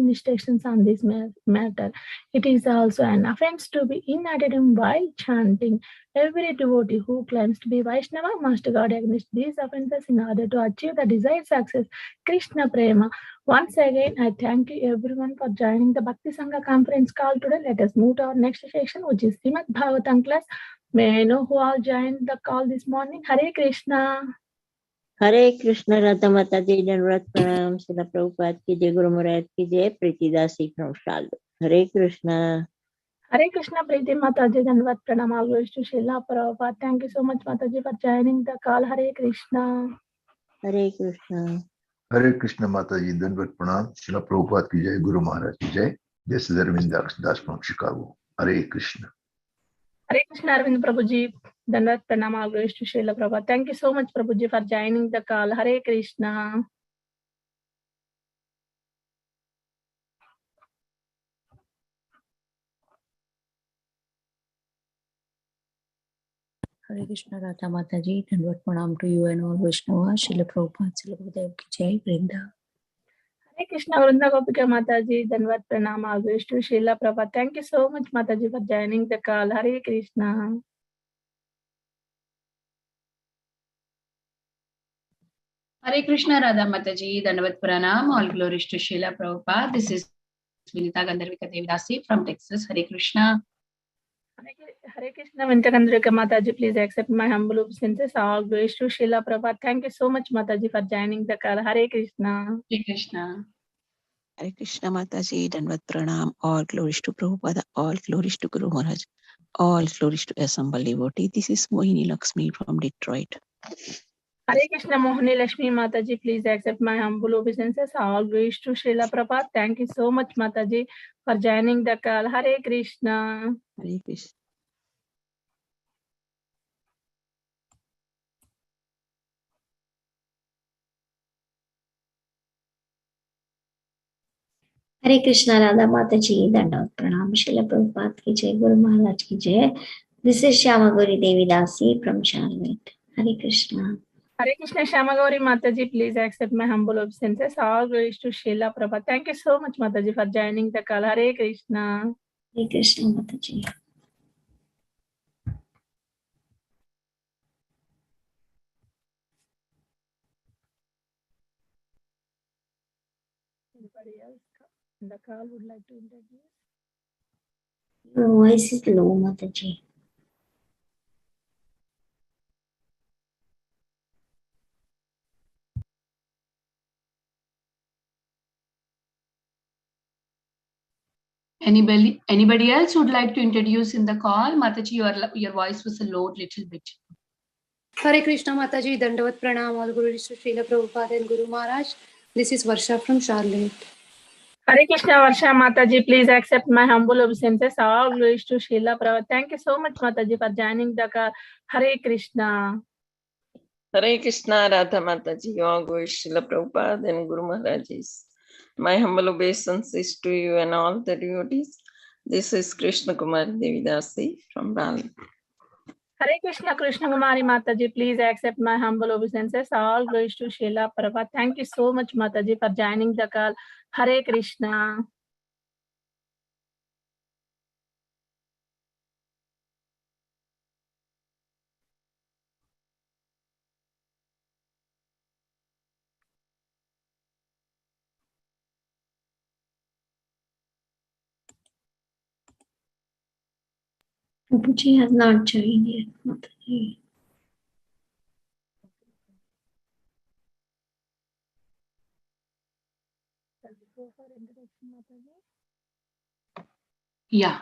restrictions on this matter. It is also an offense to be inattentive while chanting. Every devotee who claims to be Vaishnava must guard against these offenses in order to achieve the desired success. Krishna Prema. Once again, I thank you everyone for joining the Bhakti Sangha conference call today. Let us move to our next session, which is Srimad Bhagavatam class. May I know who all joined the call this morning? Hare Krishna. Hare Krishna. Radha Mata Ji, Dandavat Pranam. Srila Prabhupada ki jai, Guru Maharaj ki jai, Preetidasi from Shaldo. Hare Krishna. Hare Krishna, Preeti Mataji, Dandavat Pranam, all goes to Srila Prabhupada. Thank you so much, Mataji, for joining the call. Hare Krishna. Hare Krishna. Hare Krishna Mataji, Dandavat Pranam, Srila Prabhupada ki jai, Guru Maharaj ki jai. This is Arvind Das from Chicago. Hare Krishna. Hare Krishna, Arvind Prabhuji, Dandavat Pranam, all goes to Srila Prabhupada. Thank you so much, Prabhuji, for joining the call. Hare Krishna. Hare Krishna, Radha Mataji, Dandavat Pranam to you and all Vaishnavas. Srila Prabhupada, Srila Gurudev ki jai, Vrinda. Hare Krishna, Vrinda Gopika Mataji, Dandavat Pranam, all goes to Srila Prabhupada. Thank you so much, Mataji, for joining the call. Hare Krishna. Hare Krishna, Radha Mataji, Dandavat Pranam, all glories to Srila Prabhupada. This is Vinita Gandharvika Devidasi from Texas. Hare Krishna. Hare Krishna, Vinita Gandharvika Mataji, please accept my humble obeisances. All glories to Srila Prabhupada. Thank you so much, Mataji, for joining the call. Hare Krishna. Hare Krishna. Hare Krishna Mataji, Dandavat Pranam, all glories to Prabhupada, all glories to Guru Maharaj, all glories to assembled devotee. This is Mohini Lakshmi from Detroit. Hare Krishna, Mohini Lakshmi Mataji, please accept my humble obeisances. All glories to Srila Prabhupada. Thank you so much, Mataji, for joining the call. Hare Krishna. Hare Krishna. Hare Krishna, Radha Mataji, Dandavat Pranam, Srila Prabhupada ki jai, Guru Maharaj ki jai. This is Shyamagori Devidasi from Charlotte. Hare Krishna. Hare Krishna, Shyamagori Mataji, please accept my humble obeisances. All glories to Srila Prabhupada. Thank you so much, Mataji, for joining the call. Hare Krishna. Hare Krishna Mataji. Anybody else in the call would like to introduce? Your voice is low, Mataji. Anybody else would like to introduce in the call? Mataji, your voice was a low little bit. Hare Krishna Mataji, Dandavat Pranam, all glories to Srila Prabhupada and Guru Maharaj. This is Varsha from Charlotte. Hare Krishna, Varsha Mataji, please accept my humble obeisances. All glories to Srila Prabhupada. Thank you so much, Mataji, for joining the call. Hare Krishna. Hare Krishna, Radha Mataji, all glories to Srila Prabhupada and Guru Maharajis. My humble obeisances to you and all the devotees. This is Krishna Kumari Devidasi from Bali. Hare Krishna, Krishna Kumari Mataji, please accept my humble obeisances. All glories to Srila Prabhupada. Thank you so much, Mataji, for joining the call. Hare Krishna. Prabhuji has not joined yet, Mataji. Yeah.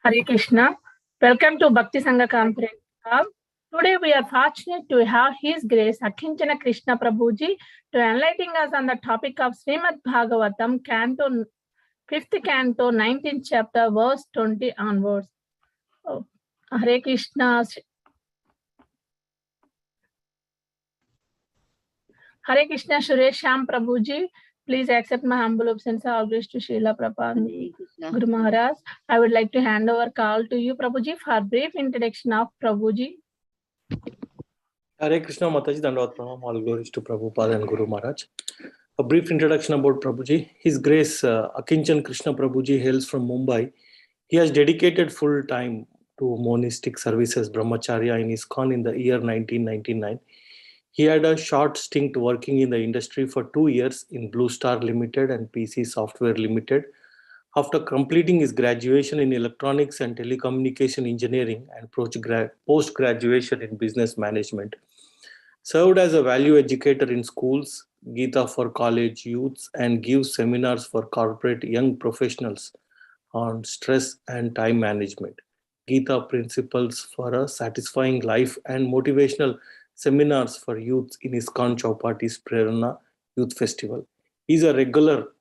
Hare Krishna. Welcome to Bhakti Sangha Conference. Today we are fortunate to have His Grace Akincana Krishna Prabhuji to enlighten us on the topic of Srimad Bhagavatam, Canto 5th Canto, 19th chapter, verse 20 onwards. Oh, Hare Krishna. Hare Krishna, Suresh Sham Prabhuji, please accept my humble obeisance. All glories to Srila Prabhupada, Guru Maharaj. I would like to hand over call to you, Prabhuji, for brief introduction of Prabhuji. Hare Krishna Mataji, Dandavat Pranam, all glories to Prabhupada and Guru Maharaj. A brief introduction about Prabhuji. His Grace Akincana Krishna Prabhuji hails from Mumbai. He has dedicated full time to monastic services brahmacharya in ISKCON in the year 1999. He had a short stint working in the industry for 2 years in Blue Star Limited and PC Software Limited. After completing his graduation in electronics and telecommunication engineering and post-graduation in business management, served as a value educator in schools, Gita for college youths, and gives seminars for corporate young professionals on stress and time management, Gita principles for a satisfying life, and motivational seminars for youth in ISKCON Chaupati's Prerana Youth Festival. He is a regular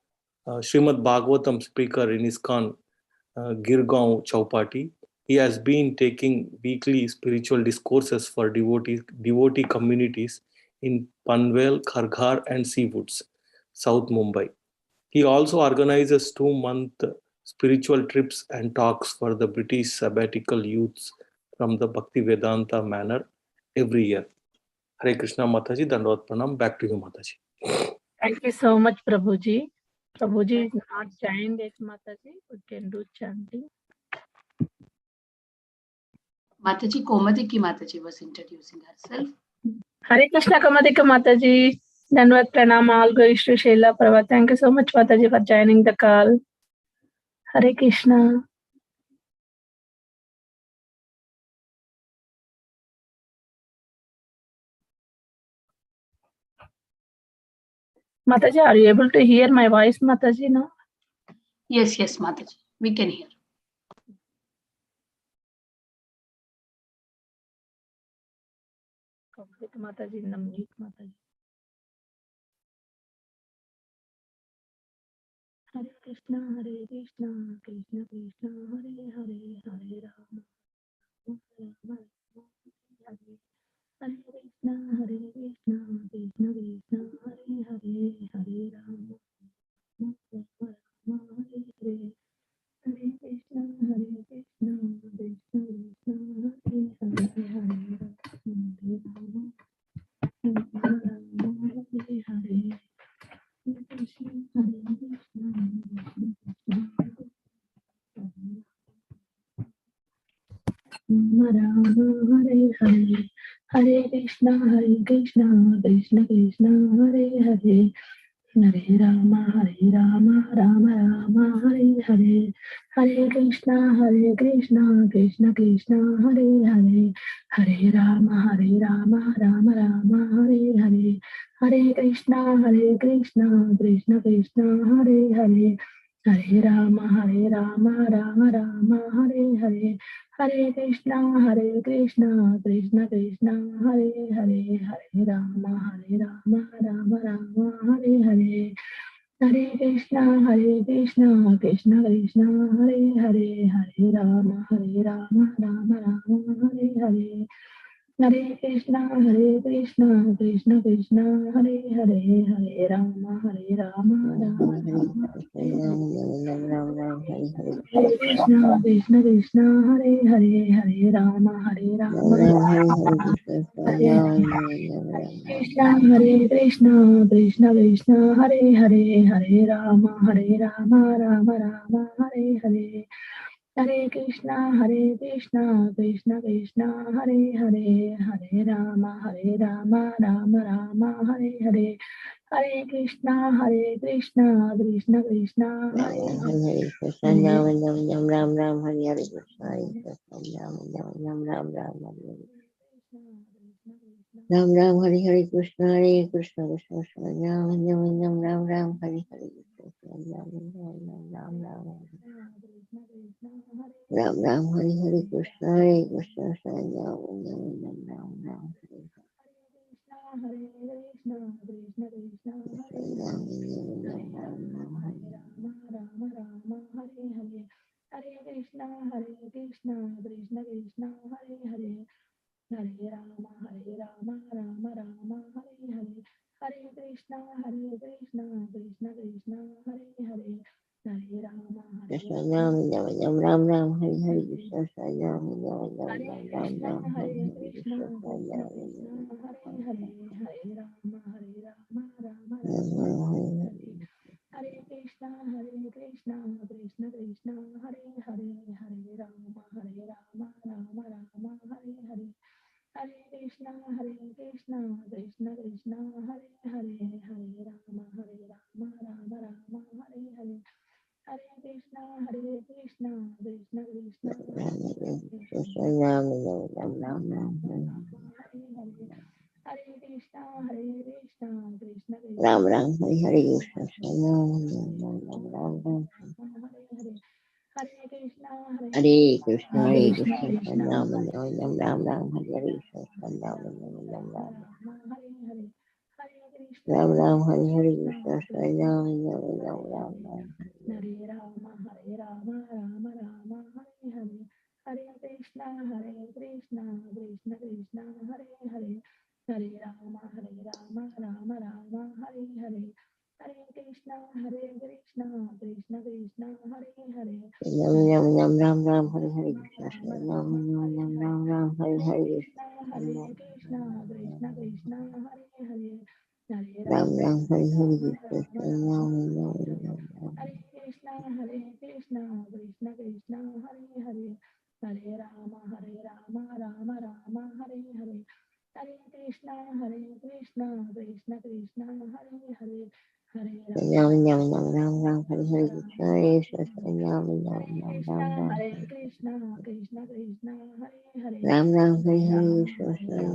Srimad Bhagavatam speaker in ISKCON Girgaon Chaupati. He has been taking weekly spiritual discourses for devotee communities in Panvel, Kharghar, and Seawoods, South Mumbai. He also organizes 2-month spiritual trips and talks for the British sabbatical youths from the Bhakti Vedanta manor every year. Hare Krishna Mataji, Dandavat Pranam. Back to you, Mataji. Thank you so much, Prabhuji. Prabhuji is not joined yet, Mataji. We can do chanting. Mataji, Komadiki Mataji was introducing herself. Hare Krishna Kamadika Mataji. Dandavat Pranam, all glories to Srila Prabhupada. Thank you so much, Mataji, for joining the call. Hare Krishna. Mataji, are you able to hear my voice, Mataji, now? Yes, Mataji, we can hear. Mataji, in the mute, Mataji. Hare Krishna, Krishna Krishna, Hare Hare, Hare Rama, Hare Rama, Hare Krishna, Krishna Krishna, Hare Hare, Hare Rama, Hare Rama, Hare Hare. Hare Krishna, Krishna Krishna, Hare Hare, Hare Rama, Hare Rama, Hare Hare. Hare Krishna, Krishna Krishna, Rama, Hare Hare. Hare Krishna, Krishna Krishna, Hare Hare. Hare Rama, Rama Rama, Hare Hare. Hare Krishna, Krishna Krishna, Hare Hare. Hare Rama, Rama Rama, Hare Hare. Hare Krishna, Krishna Krishna, Hare Hare. Hare Rama, Rama Rama, Hare Hare. Hare Krishna, Krishna Krishna, Hare Hare. Hare Rama, Rama Rama, Hare Hare. Hare Krishna, Krishna Krishna, Hare Hare. Hare Rama, Rama Rama, Hare Hare. Hare Krishna, Krishna Krishna, Hare Hare. Hare Rama, Rama Rama, Hare Krishna, Krishna Hare Hare. Hare Rama, Rama, Hare Krishna, Krishna Krishna, Hare Hare. Hare Rama, Rama Rama, Hare Hare. Hare Krishna, Krishna Krishna, Hare Hare. Hare Rama, Rama Rama, Hare Hare. Hare Krishna, Krishna Krishna, Hare Hare Krishna, Ram Ram, Hare Hare Krishna, Hare Krishna, Ram Ram, Ram Ram, Hare Hare Krishna, Hare Krishna, Krishna Krishna, Ram Ram, Hare Hare Krishna, Ram Ram, Hare Hare Krishna, Hare Krishna, Ram Ram, Hare Krishna, Krishna Krishna, Hare Hare. Hare Rama, Rama Rama, Hare Hare. Hare Krishna, Krishna Krishna, Hare Hare. Hare Rama, Krishna Nam Nam Nam Ram Ram Hari Hari Krishna Nam Nam Nam Hare Nam Ram Krishna, Ram Hari Hare Hari Krishna, Krishna Krishna Nam Krishna, Hare Hare, Hare Rama, Rama Nam Rama, Nam Hare Hari Hare. Hare Krishna, Krishna Krishna, Hare Hare, Hare Rama, Rama Rama, Hare Hare. Hare Krishna, Krishna Krishna, Hare Hare, Hare Rama, Rama Rama, Hare Hare. Hare Krishna, Krishna Krishna, Hare Hare, Krishna Hare Nam Rama, Nam Nam Ram Ram Hari Hare Hare. Hare Krishna, Krishna Krishna, Ram Ram Hari Hari Hare Krishna Hare, Nam Hare Nam Nam Nam Ram Rama, Ram Hare Hare. Hare Krishna, Hare Krishna Krishna Nam Krishna, Nam Hare Nam Ram Ram Hari Hari Krishna Hare Nam Nam Rama, Nam Ram Hare Hare. Hare Krishna, Ram Ram Hari Hari Krishna Krishna Krishna, Nam Nam Nam Hare Ram Hare. Ram Hare Rama, Rama Rama, Hare Hare. Hare Krishna, Krishna Krishna, Hare Hare. Hare Rama, Rama Rama, Hare Hare. Hare Krishna, Krishna Krishna, Hare Hare. Nam Hare Nam Nam Ram Ram Hari Hari Rama, Krishna Nam Rama, Nam Hare Nam Hare. Ram Ram Hari Hare Hari Krishna, Krishna Krishna Krishna, Hare Hare. Hare Ram Rama, Ram Hari Hari Rama Krishna Rama, Nam Hare Nam Hare. Nam Ram Hare Krishna, Krishna Krishna, Hare Hare. Hare Rama, Rama Rama, Hare Hare. Hare Krishna, Krishna Krishna, Hare Hare. Hare Nam Rama, Nam Nam Ram Ram Hari Rama Hari Rama, Krishna Hare Hare. Nam Nam Hare Nam Krishna,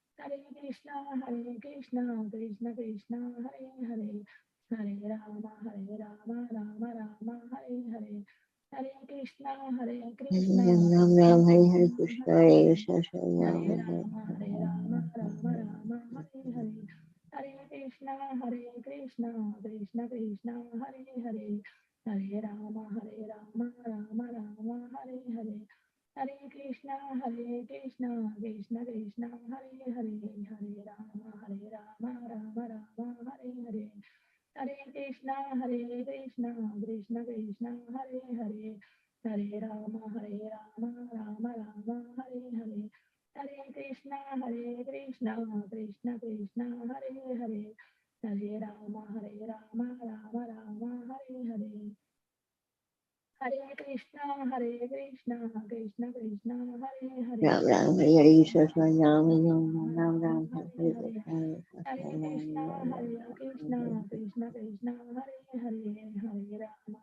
Ram Ram Krishna Krishna, Hare Hare. Ram Ram Hari Hare Hari Rama, Krishna Rama Nam Nam Nam Rama, Ram Hare Ram Hare. Hare Krishna, Krishna Krishna, Hare Hare. Hare Rama, Rama Rama, Hare Hare. Hare Krishna, Krishna Nam Ram Hari Hari Krishna Hare Hare. Krishna Nam Hare Nam Rama, Rama Rama, Hare Hare. Hare Krishna, Krishna Krishna, Hare Hare. Hare Rama, Rama Rama, Hare Hare. Hare Krishna, Krishna, Hare Hare. Hare Rama, Rama Rama, Hare Hare. Hare Krishna, Krishna Krishna, Hare Hare. Hare Rama, Rama Rama, Hare Hare. Hare Krishna, Krishna Krishna, Hare Hare. Hare Rama, Rama Rama, Hare Hare. Hare Krishna, Krishna Krishna, Hare Hare. Ram Ram Hari Hari Krishna Nam Nam Rama Nam Rama, Ram Hare Hari Hare. Hare Krishna Krishna, Nam Nam Krishna Krishna, Hare Hare. Hare Rama,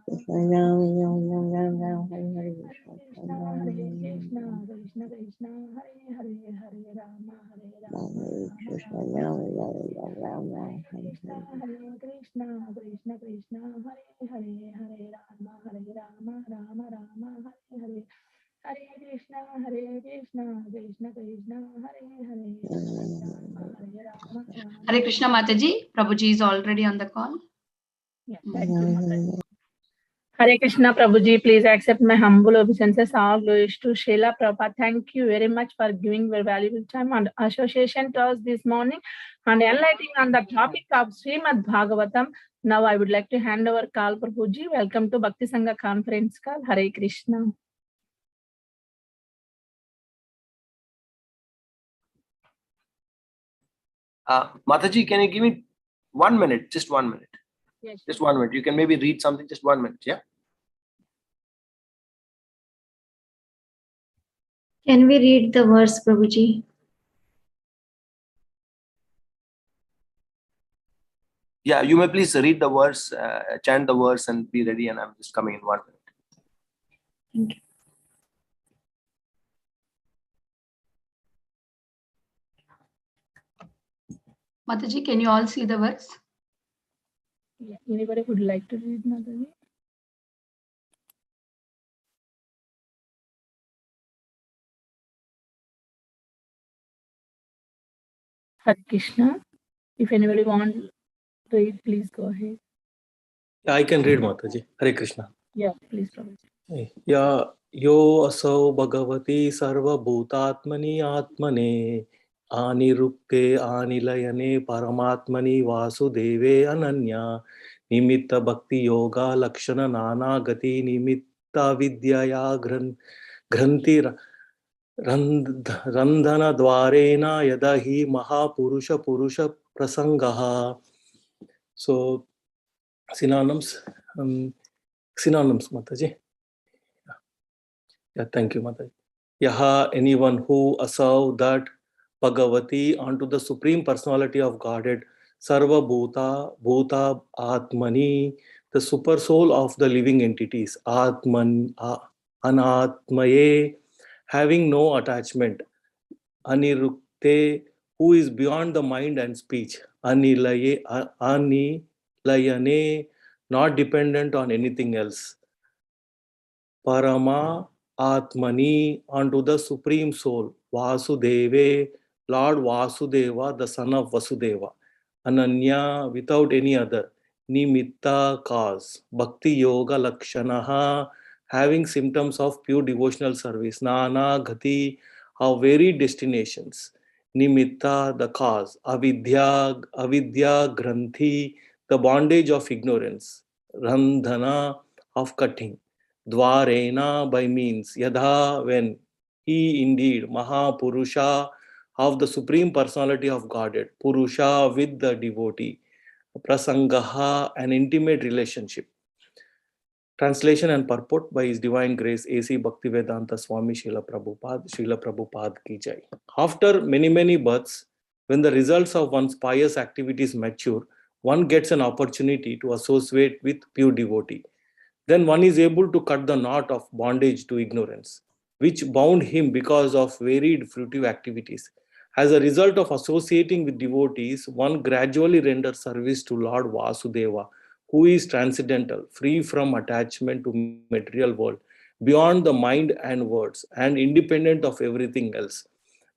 Krishna Rama Nam Rama, Nam Hare Nam Ram Hare. Ram Hari Hari Hare Krishna Krishna, Nam Krishna Nam Krishna, Hare Hare. Hare Rama, Nam Rama Krishna Rama, Nam Hare Nam Hare. Nam Ram Hare Ram Hari Krishna, Hari Krishna Krishna, Hare Hare. Hare Rama, Rama Rama, Hare Hare. Hare Krishna, Krishna Krishna, Hare Hare. Hare Rama, Rama Hare Rama. Krishna Mataji. Prabhuji is already on the call. Yeah, thank you, Mataji. Hare Krishna, Prabhuji, please accept my humble obeisances. All glories to Srila Prabhupada. Thank you very much for giving your valuable time and association to us this morning and enlightening on the topic of Srimad Bhagavatam. Now I would like to hand over call Prabhuji. Welcome to Bhakti Sangha conference call. Hare Krishna. Mataji, can you give me 1 minute? Just 1 minute. Yes, just 1 minute. You can maybe read something. Just 1 minute. Yeah. Can we read the verse, Prabhuji? Yeah. You may please read the verse, chant the verse, and be ready. And I'm just coming in 1 minute. Thank you. Mataji, can you all see the verse? Yeah. Anybody would like to read, Mataji? Hare Krishna. If anybody wants to read, please go ahead. Yeah, I can read, Mataji. Hare Krishna. Yeah, please, Prabhuji. या यो असौ Bhagwati सर्वभूतात्मनि आत्मने Anirukte Anilayane Paramatmani Vasudeve Ananya Nimitta Bhakti Yoga Lakshana Nana Gati Nimitta Vidyaya Granti Randhana Dwarena Yadahi Mahapurusha Purusha Prasangaha. So synonyms, Mataji. Yeah, thank you, Mataji. Yaha, anyone who assaw that Bhagavati onto the Supreme Personality of Godhead, Sarva Bhuta Atmani, the super soul of the living entities, Atman, Anatmaye, having no attachment, Anirukte, who is beyond the mind and speech, Anilayane, not dependent on anything else, Parama Atmani, onto the Supreme Soul, Vasudeve, Lord Vasudeva, the son of Vasudeva, Ananya, without any other, Nimitta, cause, Bhakti Yoga Lakshanaha, having symptoms of pure devotional service, Nana Gati, of varied destinations, Nimitta, the cause, Avidya Granthi, the bondage of ignorance, Randhana, of cutting, Dwarena, by means, Yadha, when he indeed, Mahapurusha, of the Supreme Personality of Godhead, Purusha, with the devotee, Prasangaha, an intimate relationship. Translation and purport by His Divine Grace A.C. Bhaktivedanta Swami Srila Prabhupada ki jai. After many births, when the results of one's pious activities mature, one gets an opportunity to associate with pure devotee. Then one is able to cut the knot of bondage to ignorance, which bound him because of varied fruitive activities. As a result of associating with devotees, one gradually renders service to Lord Vasudeva, who is transcendental, free from attachment to material world, beyond the mind and words, and independent of everything else.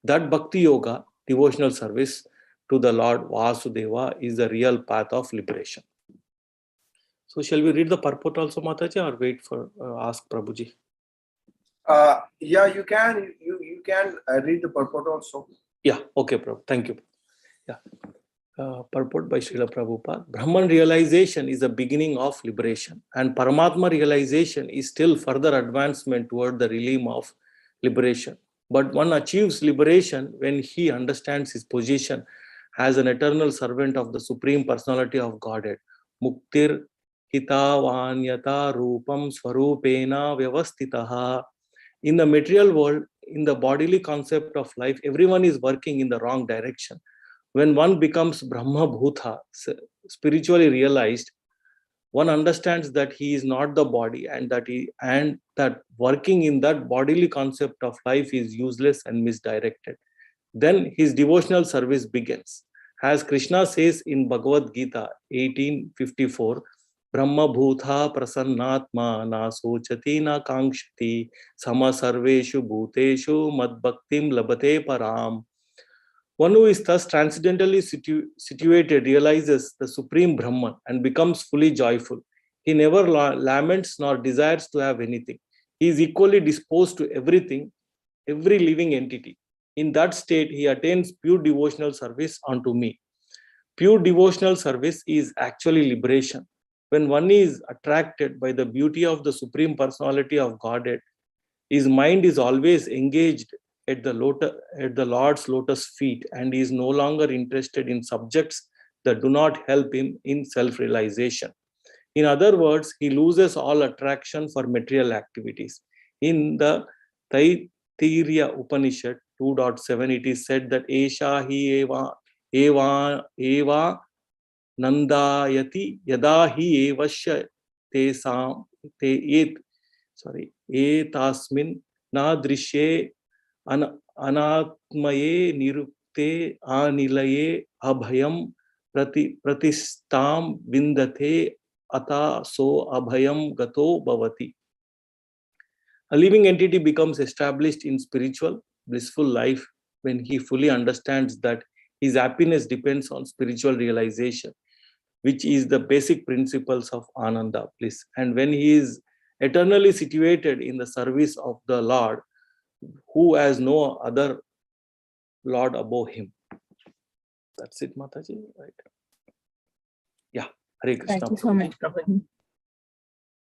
That Bhakti Yoga, devotional service to the Lord Vasudeva, is the real path of liberation. So shall we read the purport also, Mataji, or wait for ask Prabhuji? Yeah, you can read the purport also. Yeah, okay, Prabhu. Thank you. Yeah. Purport by Srila Prabhupada. Brahman realization is the beginning of liberation, and Paramatma realization is still further advancement toward the realm of liberation. But one achieves liberation when he understands his position as an eternal servant of the Supreme Personality of Godhead. Muktir hitavanyata rupam swarupena vyavastitaha. In the material world, in the bodily concept of life, everyone is working in the wrong direction. When one becomes Brahma Bhuta, spiritually realized, one understands that he is not the body, and that working in that bodily concept of life is useless and misdirected. Then his devotional service begins. As Krishna says in Bhagavad Gita 18:54, Brahma Bhutha Prasannatma na sochati na kankshati sama sarveshu bhuteshu mad bhaktim labate param. One who is thus transcendentally situated realizes the Supreme Brahman and becomes fully joyful. He never laments nor desires to have anything. He is equally disposed to everything, every living entity. In that state, he attains pure devotional service unto me. Pure devotional service is actually liberation. When one is attracted by the beauty of the Supreme Personality of Godhead, his mind is always engaged at the Lord's lotus feet, and he is no longer interested in subjects that do not help him in self-realization. In other words, he loses all attraction for material activities. In the Taittiriya Upanishad 2.7, it is said that Esha hi eva nandayati yada hi evasya etasmin na drishye anatmaye nirukte anilaye abhayam pratistam vindate ata so abhayam gato bhavati. A living entity becomes established in spiritual, blissful life when he fully understands that his happiness depends on spiritual realization, which is the basic principles of Ananda, bliss. And when he is eternally situated in the service of the Lord, who has no other Lord above him. That's it, Mataji, right? Yeah, Hare Krishna. Thank you so much, Prabhuji.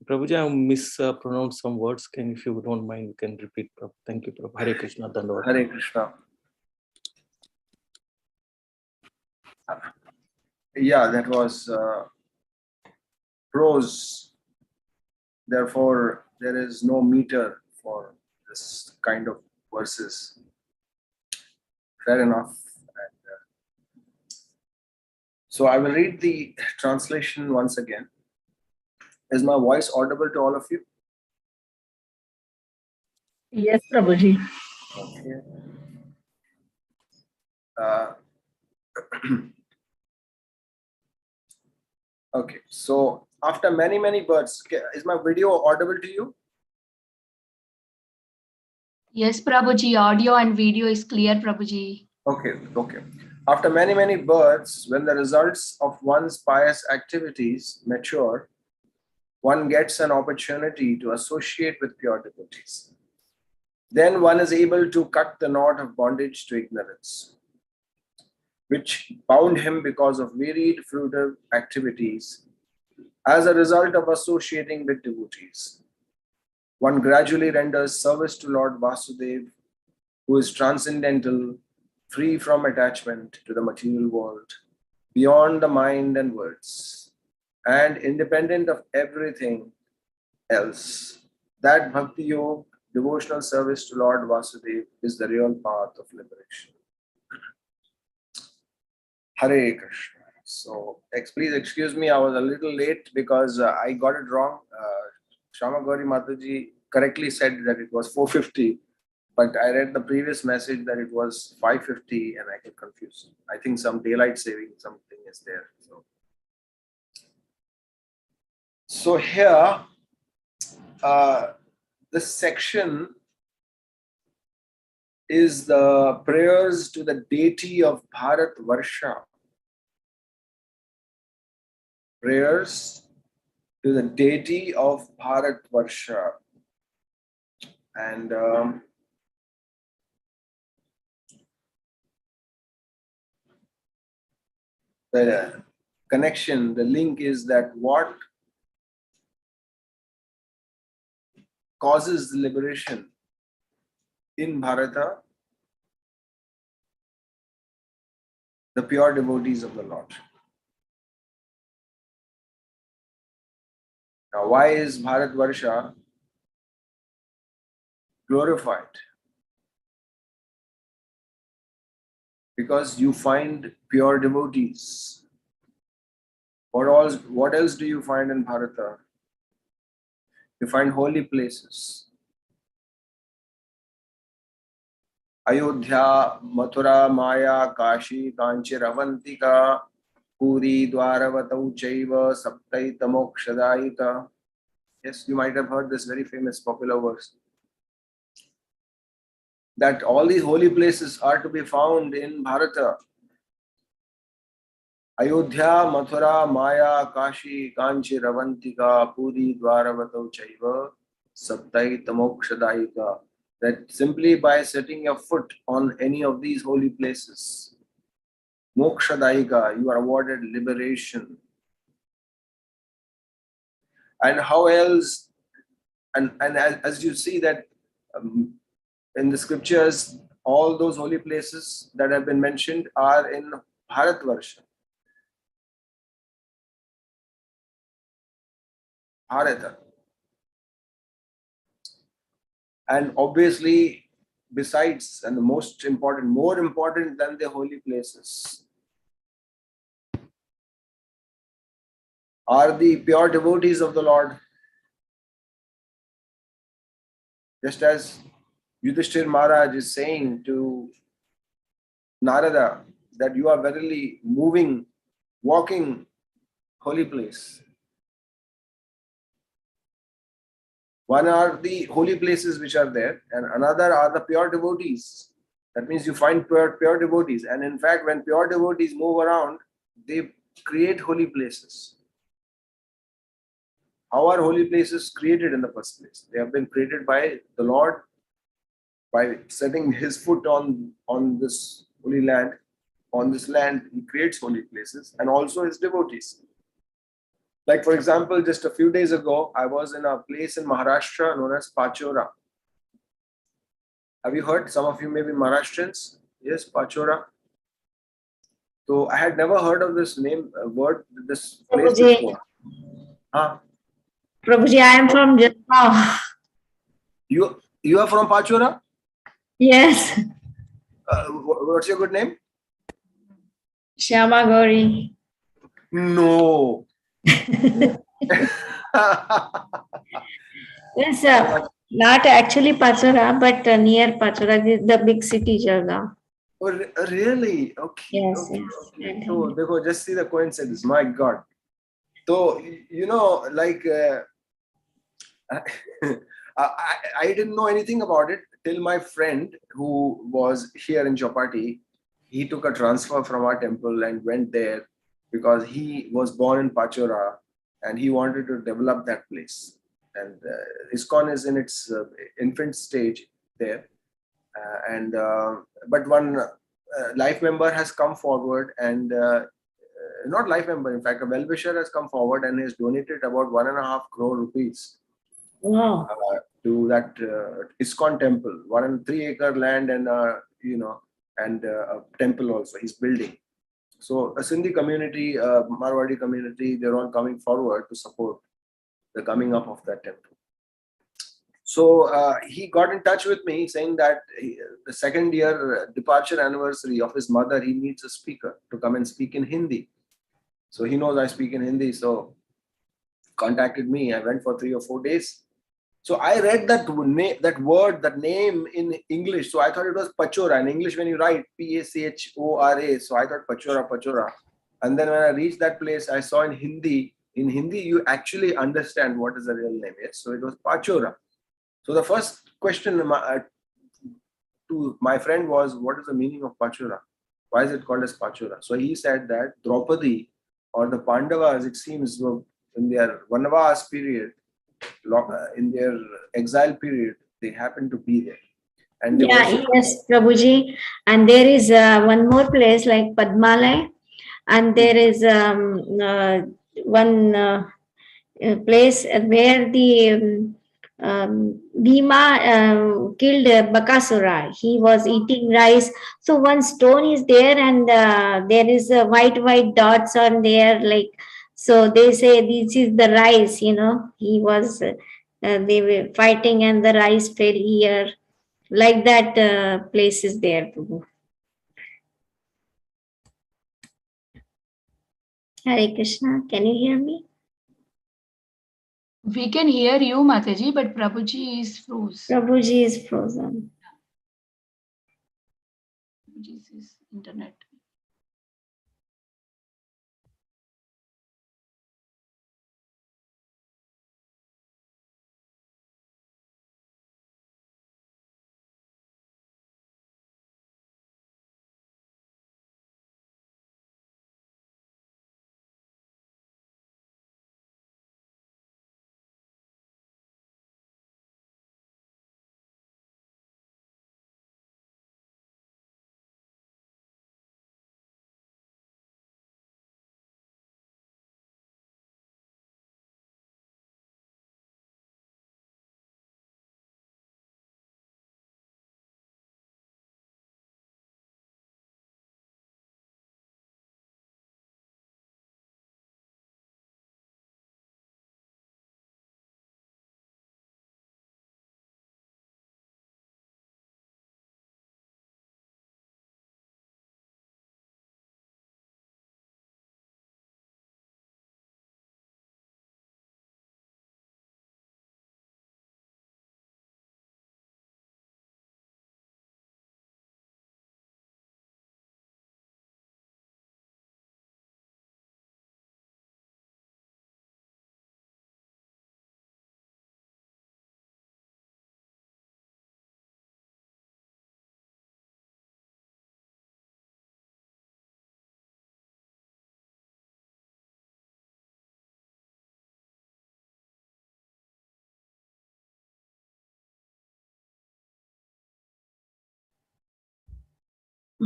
Prabhuji, I mispronounced some words. If you don't mind, you can repeat. Thank you, Prabhu. Hare Krishna. Dandavad. Hare Krishna. Yeah, that was prose. Therefore, there is no meter for this kind of verses. Fair enough. And, so I will read the translation once again. Is my voice audible to all of you? Yes, Prabhuji. Okay. Okay, so after many births, is my video audible to you? Yes, Prabhuji, audio and video is clear, Prabhuji. Okay. After many births, when the results of one's pious activities mature, one gets an opportunity to associate with pure devotees. Then one is able to cut the knot of bondage to ignorance, which bound him because of varied fruitive activities. As a result of associating with devotees, one gradually renders service to Lord Vasudeva, who is transcendental, free from attachment to the material world, beyond the mind and words, and independent of everything else. That Bhakti Yoga, devotional service to Lord Vasudeva, is the real path of liberation. Hare Krishna. So, please excuse me, I was a little late because I got it wrong. Shama Gauri Mataji correctly said that it was 4:50, but I read the previous message that it was 5:50 and I get confused. I think some daylight saving something is there. So here, this section is the prayers to the deity of Bharat Varsha. Prayers to the deity of Bharat Varsha. And the connection, the link is that what causes the liberation in Bharata? The pure devotees of the Lord. Now, why is Bharat Varsha glorified? Because you find pure devotees. What else do you find in Bharata? You find holy places. Ayodhya, Mathura, Maya, Kashi, Kanchi, Avantika, Puri, Dwaravatau, Chaiva, Saptaita, Mokshadaita. Yes, you might have heard this very famous popular verse. That all these holy places are to be found in Bharata. Ayodhya, Mathura, Maya, Kashi, Kanchi, Avantika, Puri, Dwaravatau, Chaiva, Saptaita, Mokshadaita. That simply by setting your foot on any of these holy places, Mokshadaika, you are awarded liberation. And how else? And as you see that in the scriptures, all those holy places that have been mentioned are in Bharatvarsha. Bharata. And obviously, besides, and the most important, more important than the holy places, are the pure devotees of the Lord. Just as Yudhishthir Maharaj is saying to Narada that you are verily moving, walking holy place. One are the holy places which are there, and another are the pure devotees. That means you find pure devotees. And in fact, when pure devotees move around, they create holy places. How are holy places created in the first place? They have been created by the Lord by setting his foot on this holy land. On this land, he creates holy places and also his devotees. Like, for example, just a few days ago, I was in a place in Maharashtra known as Pachora. Have you heard? Some of you may be Maharashtrians. Yes, Pachora. So I had never heard of this name, this place Prabhuji, before. Huh? Prabhuji, I am from Jalgaon. You are from Pachora? Yes, What's your good name? Shyama Gauri. No. Yes, not actually Pachora, but near Pachora, the big city Jalgaon. Oh, really? Okay. Yes, Okay. yes. Okay. So, just see the coincidence. My God. So, like, I didn't know anything about it till my friend who was here in Chapati, he took a transfer from our temple and went there because he was born in Pachora and he wanted to develop that place. And ISKCON is in its infant stage there. But one life member has come forward and not life member, in fact, a well-wisher has come forward and has donated about 1.5 crore rupees. Wow. To that ISKCON temple, 1.3-acre land and and a temple also he's building. So a Sindhi community, Marwadi community, they're all coming forward to support the coming up of that temple. So he got in touch with me saying that the second year departure anniversary of his mother, he needs a speaker to come and speak in Hindi. So he knows I speak in Hindi, so contacted me. I went for 3 or 4 days. So I read that name in English. So I thought it was Pachora. In English, when you write Pachora, so I thought Pachora. And then when I reached that place, I saw in Hindi. In Hindi, you actually understand what is the real name. Yes, so it was Pachora. So the first question to my friend was, what is the meaning of Pachora? Why is it called as Pachora? So he said that Draupadi or the Pandavas, it seems, were in their Vanavas period, in their exile period, they happened to be there. And they Yes, Prabhuji. And there is one more place like Padmalai, and there is one place where the Bhima killed Bakasura. He was eating rice. So one stone is there, and there is white dots on there. Like, so they say this is the rice. He was. They were fighting, and the rice fell here. Like that, place is there. Prabhu. Hare Krishna. Can you hear me? We can hear you, Mataji, but Prabhuji is frozen. Prabhuji is frozen. Prabhuji's internet.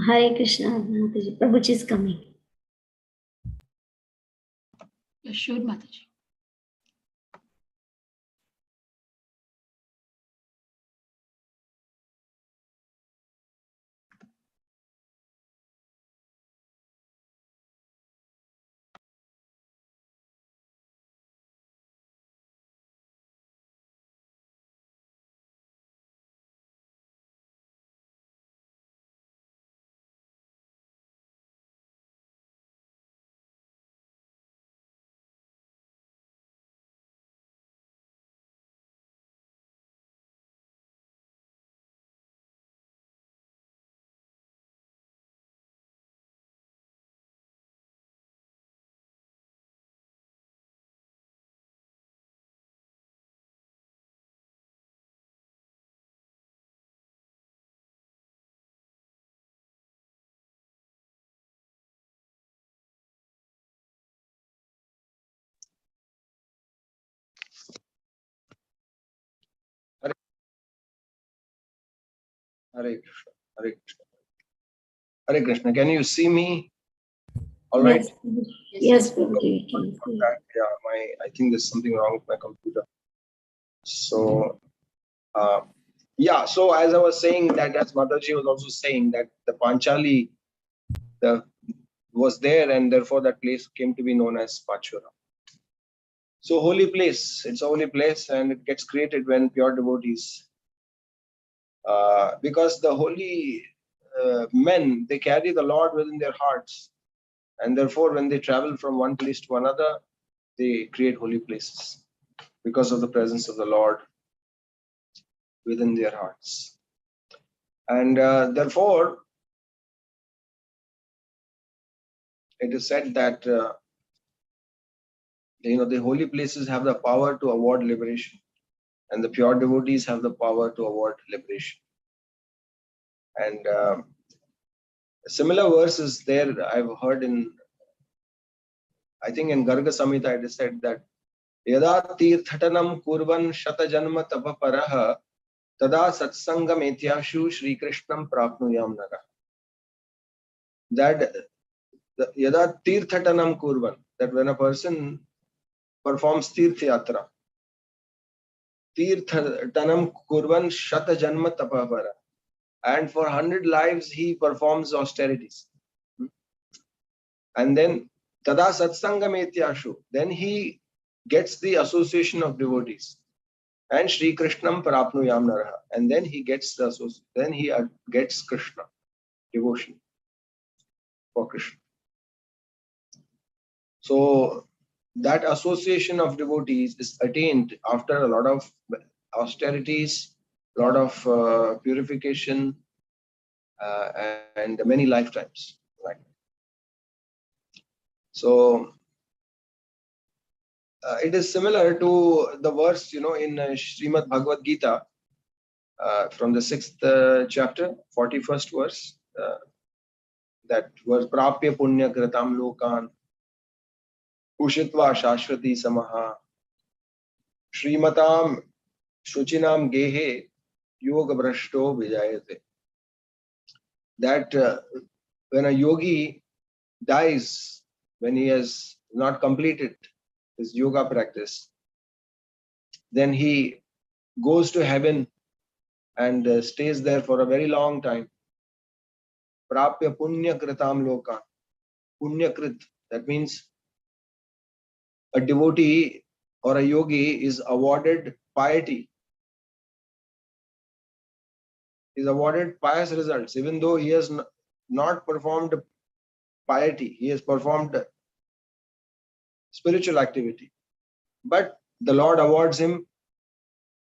Hare Krishna, Mataji. Prabhuji is coming. You should, Mataji. Hare Krishna. Hare Krishna. Hare Krishna. Can you see me? All Yes, right. yes, Prabhuji, we can see. Yeah, I think there's something wrong with my computer. So, so as I was saying that, as Mataji was also saying that the Panchali was there, and therefore that place came to be known as Pachura. So holy place, it's a holy place, and it gets created when pure devotees, because the holy men, they carry the Lord within their hearts, and therefore when they travel from one place to another, they create holy places because of the presence of the Lord within their hearts. And therefore, it is said that the holy places have the power to award liberation, and the pure devotees have the power to award liberation. And similar verses there I've heard I think in Garga Samhita it is said that Yada tirthatanam kurvan shatajanma tapaparaha tada satsangam etyashu Shri Krishnam prapnuyam nara. That Yada tirthatanam kurvan, that when a person performs tirth yatra, tirthatanam kurvan shatajanma tapapara, and for 100 lives he performs austerities. And then tada satsangam etyashu, then he gets the association of devotees. And Shri Krishnam Parapnuyam Naraha. And then he gets gets Krishna, devotion for Krishna. So that association of devotees is attained after a lot of austerities, a lot of purification, and many lifetimes. Right. So it is similar to the verse, in Srimad Bhagavad Gita, from the 6th chapter, 41st verse, that was Prapya Punya Kritam Lokan Ushitva Shashwati Samaha Srimatam Shuchinam Gehe Yoga Brashto Vijayate. That when a yogi dies, when he has not completed his yoga practice, then he goes to heaven and stays there for a very long time. Prapya Punya Kritam Lokan. Punya Krit, that means a devotee or a yogi is awarded piety. He is awarded pious results, even though he has not performed piety. He has performed spiritual activity. But the Lord awards him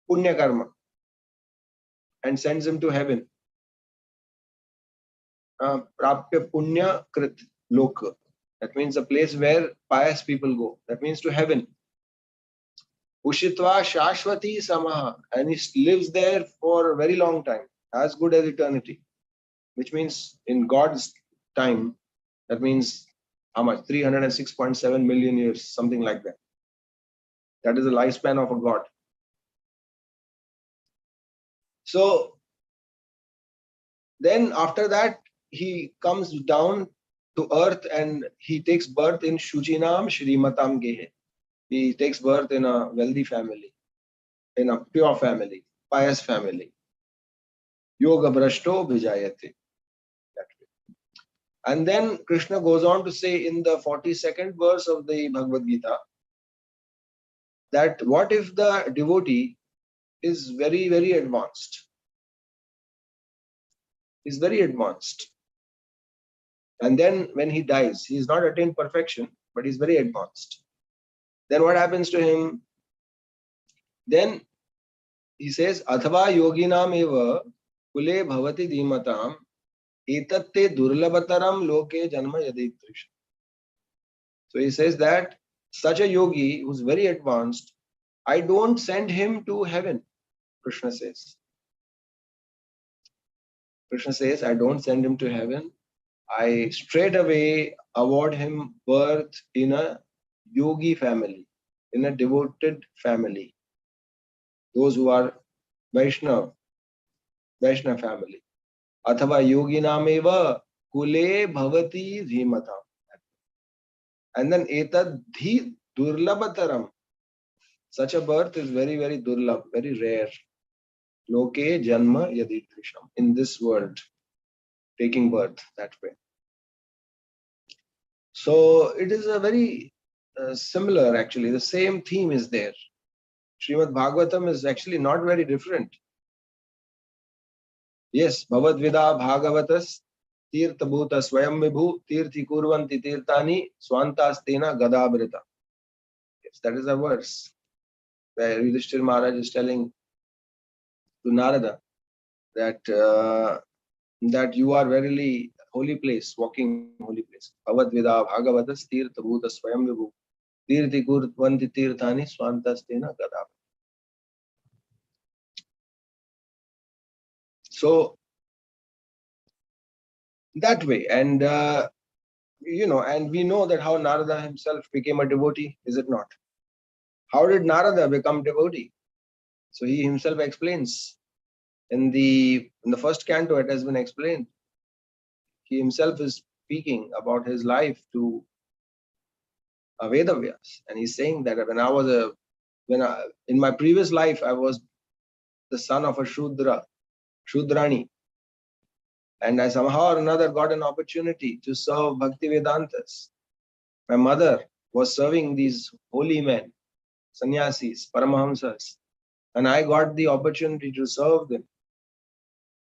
punya karma and sends him to heaven. Prapya punya krit loka. That means a place where pious people go. That means to heaven. Ushitva shashwati samaha. And he lives there for a very long time, as good as eternity. Which means in God's time, that means how much? 306.7 million years, something like that. That is the lifespan of a god. So then after that, he comes down to earth and he takes birth in Shuchinam Shrimatam Gehe. He takes birth in a wealthy family, in a pure family, pious family. Yoga Brashto Vijayate. And then Krishna goes on to say in the 42nd verse of the Bhagavad Gita that what if the devotee is very, very advanced? Is very advanced. And then when he dies, he has not attained perfection, but he's very advanced. Then what happens to him? Then he says, Athava yoginam eva kule bhavati dhimatam etatte durlabhataram loke janma yaditrisha. So he says that such a yogi who's very advanced, I don't send him to heaven, Krishna says. Krishna says, I don't send him to heaven. I straight away award him birth in a yogi family, in a devoted family. Those who are Vaishnava family. Athava yoginameva kule bhavati dhimata. And then etad dhi durlabhataram. Such a birth is very, very durlabh, very rare. Loke janma yaditrisham. In this world, taking birth that way. So it is a very similar, actually. The same theme is there. Srimad Bhagavatam is actually not very different. Yes, Bhavad Vida Bhagavatas Tirtha Bhuta Swayam Vibhu Tirthi Kurvanti Tirthani Swantastena Gadabrita. Yes, that is a verse where Yudhishthira Maharaj is telling to Narada that that you are verily holy place, walking holy place. Bhavad Vida Bhagavatas Tirtha Bhuta Swayam Vibhu Tirthi Kurvanti Tirthani Swantastena Gadabrita. So that way, and and we know that how Narada himself became a devotee, is it not? How did Narada become devotee? So he himself explains in the first canto. It has been explained. He himself is speaking about his life to Vedavyas, and he's saying that in my previous life I was the son of a Shudrani, and I somehow or another got an opportunity to serve Bhakti Vedantas. My mother was serving these holy men, sannyasis, paramahamsas, and I got the opportunity to serve them.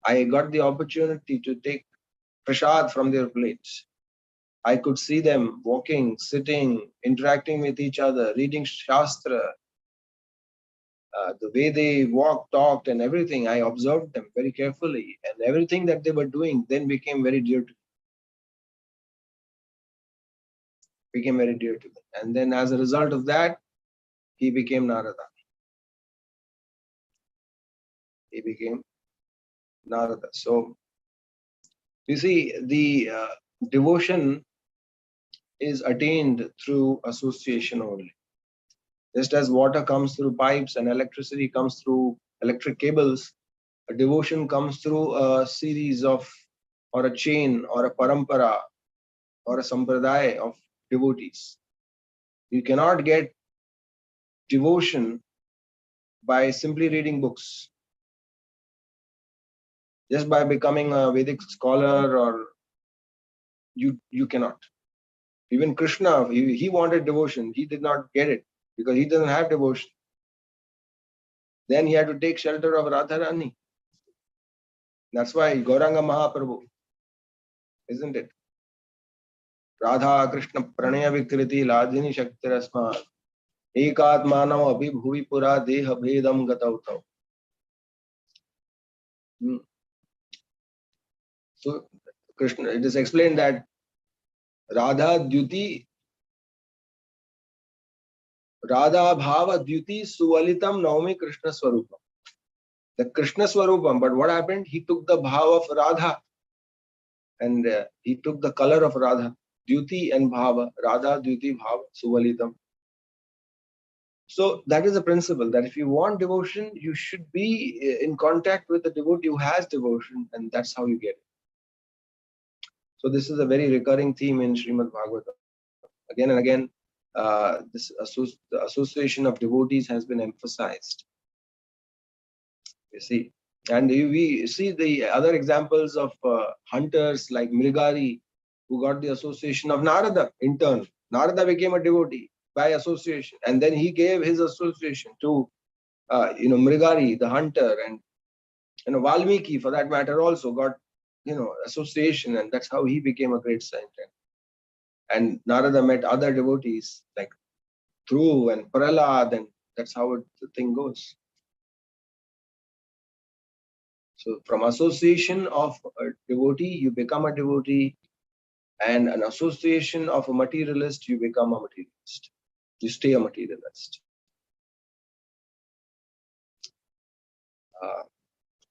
I got the opportunity to take prasad from their plates. I could see them walking, sitting, interacting with each other, reading Shastra, the way they walked, talked, and everything. I observed them very carefully, and everything that they were doing then became very dear to me. And then as a result of that, he became Narada. So you see, the devotion is attained through association only. Just as water comes through pipes and electricity comes through electric cables, a devotion comes through a series of, or a chain, or a parampara, or a sampradaya of devotees. You cannot get devotion by simply reading books. Just by becoming a Vedic scholar, or you cannot. Even Krishna, he wanted devotion. He did not get it because he doesn't have devotion. Then he had to take shelter of Radharani. That's why Gauranga Mahaprabhu, isn't it? Radha Krishna Pranaya Vikriti Ladhini Shaktirasma Ekatmanam Abhibhuvi Pura Deha Bhedam Gatautau. So Krishna, it is explained that Radha Bhava Dyuti Suvalitam Naumi Krishna Swarupam. The Krishna Swarupam, but what happened? He took the bhava of Radha, and he took the color of Radha. Dyuti and Bhava, Radha, Dyuti, Bhava, Suvalitam. So that is the principle, that if you want devotion, you should be in contact with the devotee who has devotion, and that's how you get it. So this is a very recurring theme in Srimad Bhagavatam. Again and again, the association of devotees has been emphasized. You see, and we see the other examples of hunters like Mrigari, who got the association of Narada in turn. Narada became a devotee by association, and then he gave his association to Mrigari, the hunter, and Valmiki, for that matter, also got association, and that's how he became a great saint. And Narada met other devotees like Dhruv and Prahlad, and that's how the thing goes. So from association of a devotee, you become a devotee, and an association of a materialist, you become a materialist. You stay a materialist.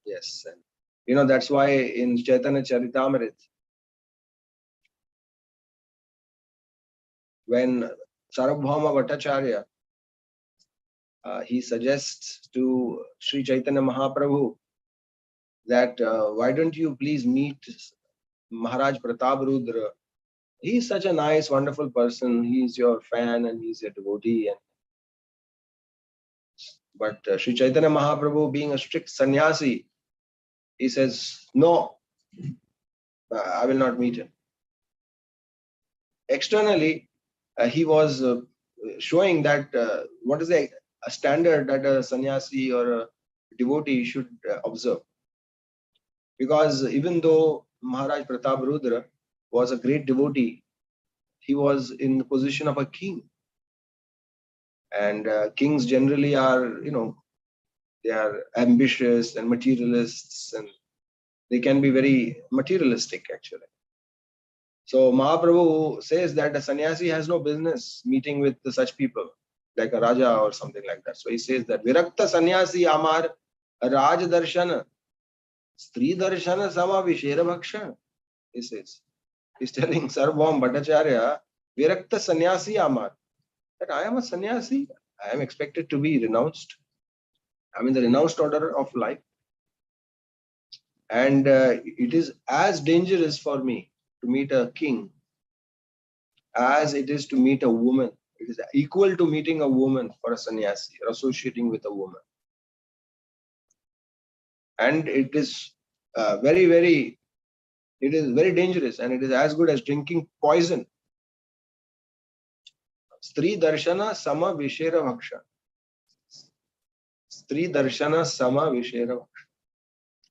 Yes, and that's why in Chaitanya Charitamrita, when Sarvabhauma Bhattacharya, he suggests to Sri Chaitanya Mahaprabhu that why don't you please meet Maharaj Pratap Rudra? He's such a nice, wonderful person. He's your fan and he's your devotee. But Sri Chaitanya Mahaprabhu, being a strict sannyasi, he says, no, I will not meet him. Externally, he was showing that what is a standard that a sannyasi or a devotee should observe. Because even though Maharaj Pratap Rudra was a great devotee, he was in the position of a king. And kings generally are, they are ambitious and materialists, and they can be very materialistic actually. So Mahaprabhu says that a sannyasi has no business meeting with such people, like a Raja or something like that. So he says that Virakta sannyasi amar Raj darshana, Stri darshana sama vishera bhakshan. He says. He's telling Sarvabhauma Bhattacharya, Virakta sannyasi amar, that I am a sannyasi. I am expected to be renounced. I'm in the renounced order of life. And it is as dangerous for me to meet a king as it is to meet a woman. It is equal to meeting a woman for a sannyasi or associating with a woman. And it is very dangerous, and it is as good as drinking poison. Stri darshana sama vishera bhaksha. Stri darshana sama vishera bhaksha.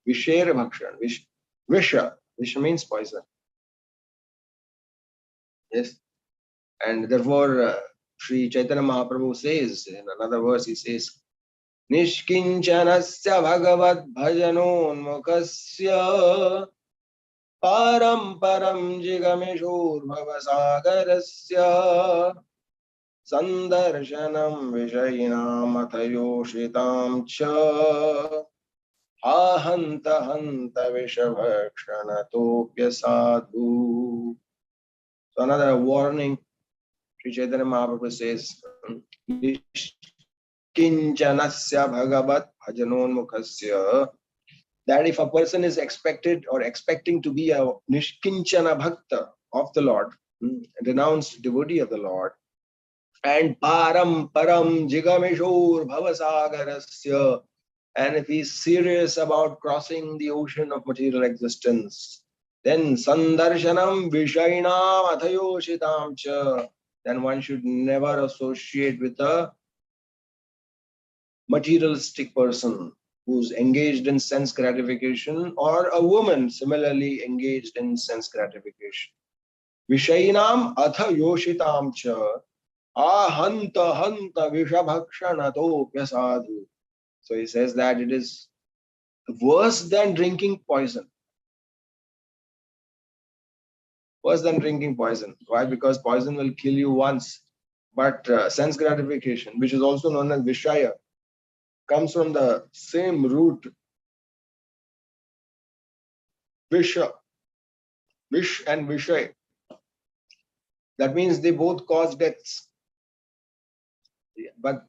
Vishera bhaksha. Visha. Visha means poison. Yes. And therefore, Sri Chaitanya Mahaprabhu says, in another verse, he says, Nishkinchanasya bhagavad bhajanonmukasya param param jigameshur bhavasagarasya sandarshanam vishayinam athayoshitam cha ahanta hanta vishabhakshanatopya sadhu. So another warning, Sri Chaitanya Mahaprabhu says, Kinchanasya bhagavat bhajanonmukhasya, that if a person is expected or expecting to be a nishkinchana bhakta of the Lord, renounced devotee of the Lord, and param param jigameshur bhavasagarasya, and if he is serious about crossing the ocean of material existence, then sandarshanam vishainam athayoshitam cha, then one should never associate with a materialistic person who's engaged in sense gratification, or a woman similarly engaged in sense gratification. Vishainam atha yoshitam cha ahanta hanta vishabhakshanato pyasadu. So he says that it is worse than drinking poison. Worse than drinking poison. Why? Because poison will kill you once. But sense gratification, which is also known as Vishaya, comes from the same root, Visha, Vish and Vishay. That means they both cause deaths. But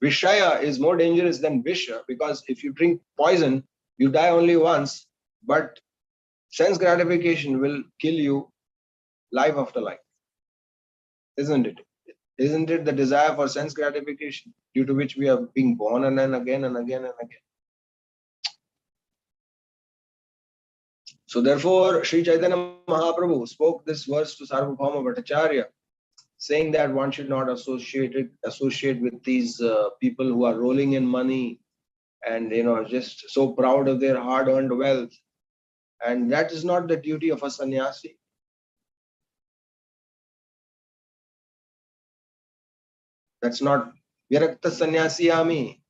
Vishaya is more dangerous than Visha, because if you drink poison, you die only once, but Sense gratification will kill you life after life, isn't it? Isn't it the desire for sense gratification due to which we are being born and then again and again and again? So therefore, Sri Chaitanya Mahaprabhu spoke this verse to Sarvabhauma Bhattacharya, saying that one should not associate with these people who are rolling in money and just so proud of their hard-earned wealth. And that is not the duty of a sannyasi. That's not Virakta Sannyasi Ami.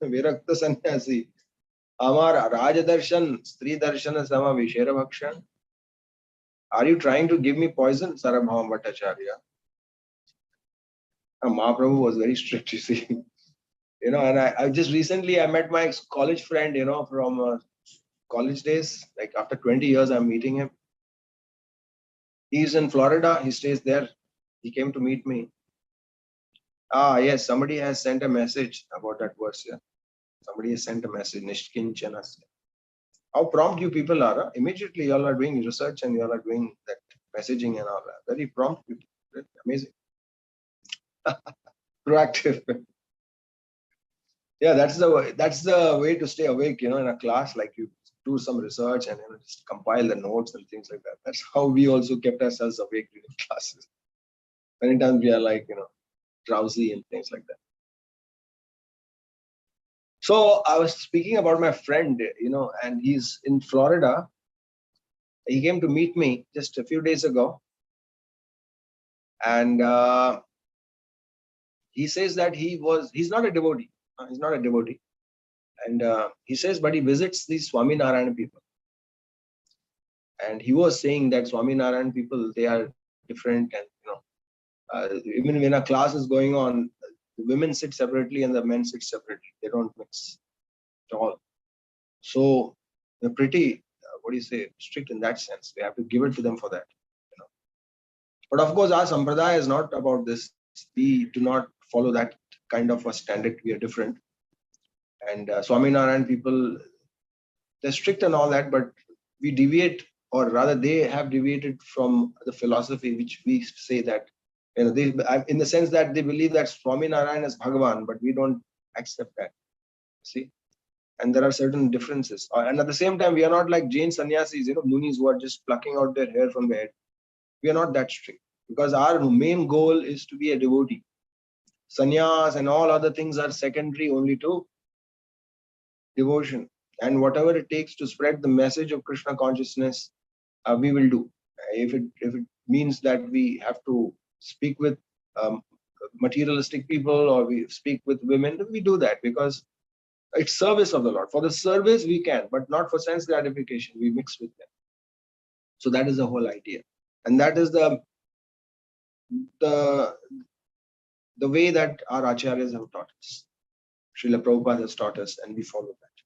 Virakta Sannyasi. Amar Rajadarshan, Stri Darshan Sama Vishera Bhakshan. Are you trying to give me poison, Sarabhama Bhattacharya? Mahaprabhu was very strict, you see. And I just recently I met my college friend, from college days. Like after 20 years, I'm meeting him. He's in Florida. He stays there. He came to meet me. Yes, somebody has sent a message about that verse. Yeah. Somebody has sent a message. Nishkinchana. How prompt you people are. Huh? Immediately, you all are doing research and you all are doing that messaging and all that. Very prompt people. Amazing. Proactive. Yeah, that's the way to stay awake, in a class. Like you do some research and just compile the notes and things like that. That's how we also kept ourselves awake during classes. Many times we are like, drowsy and things like that. So I was speaking about my friend, and he's in Florida. He came to meet me just a few days ago. And he says that he's not a devotee. He's not a devotee. And he says, but he visits these Swami Narayana people. And he was saying that Swami Narayana people, they are different. And, even when a class is going on, the women sit separately and the men sit separately. They don't mix at all. So they're pretty, strict in that sense. We have to give it to them for that. But of course, our sampradaya is not about this. We do not follow that kind of a standard. We are different. And Swami Narayan people, they're strict and all that, but we deviate, or rather they have deviated from the philosophy which we say that, they, in the sense that they believe that Swami Narayan is Bhagavan, but we don't accept that. See? And there are certain differences. And at the same time, we are not like Jain sannyasis, munis who are just plucking out their hair from their head. We are not that strict, because our main goal is to be a devotee. Sannyas and all other things are secondary only to devotion. And whatever it takes to spread the message of Krishna consciousness, we will do. If it means that we have to speak with materialistic people, or we speak with women, we do that, because it's service of the Lord. For the service we can, but not for sense gratification. We mix with them. So that is the whole idea. And that is the way that our acharyas have taught us. Srila Prabhupada has taught us, and we follow that.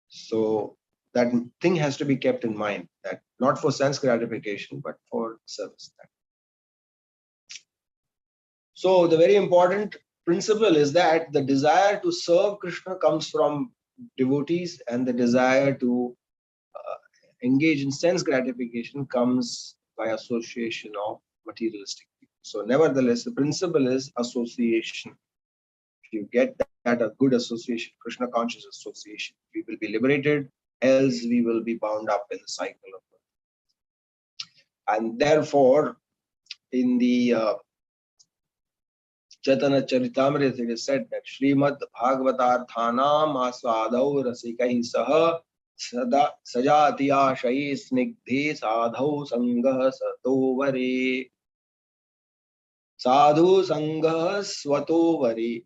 So that thing has to be kept in mind, that not for sense gratification, but for service. So the very important principle is that the desire to serve Krishna comes from devotees, and the desire to engage in sense gratification comes by association of materialistic people. So nevertheless, the principle is association. If you get that a good association, Krishna conscious association, we will be liberated, else we will be bound up in the cycle of birth. And therefore, in the Chaitanya Charitamrita, it is said that Srimad Bhagavatarthanam asvadau rasikai saha sajatiya shayi snigdhe sadhau sangha satovare. Sadhu sangha swatovare.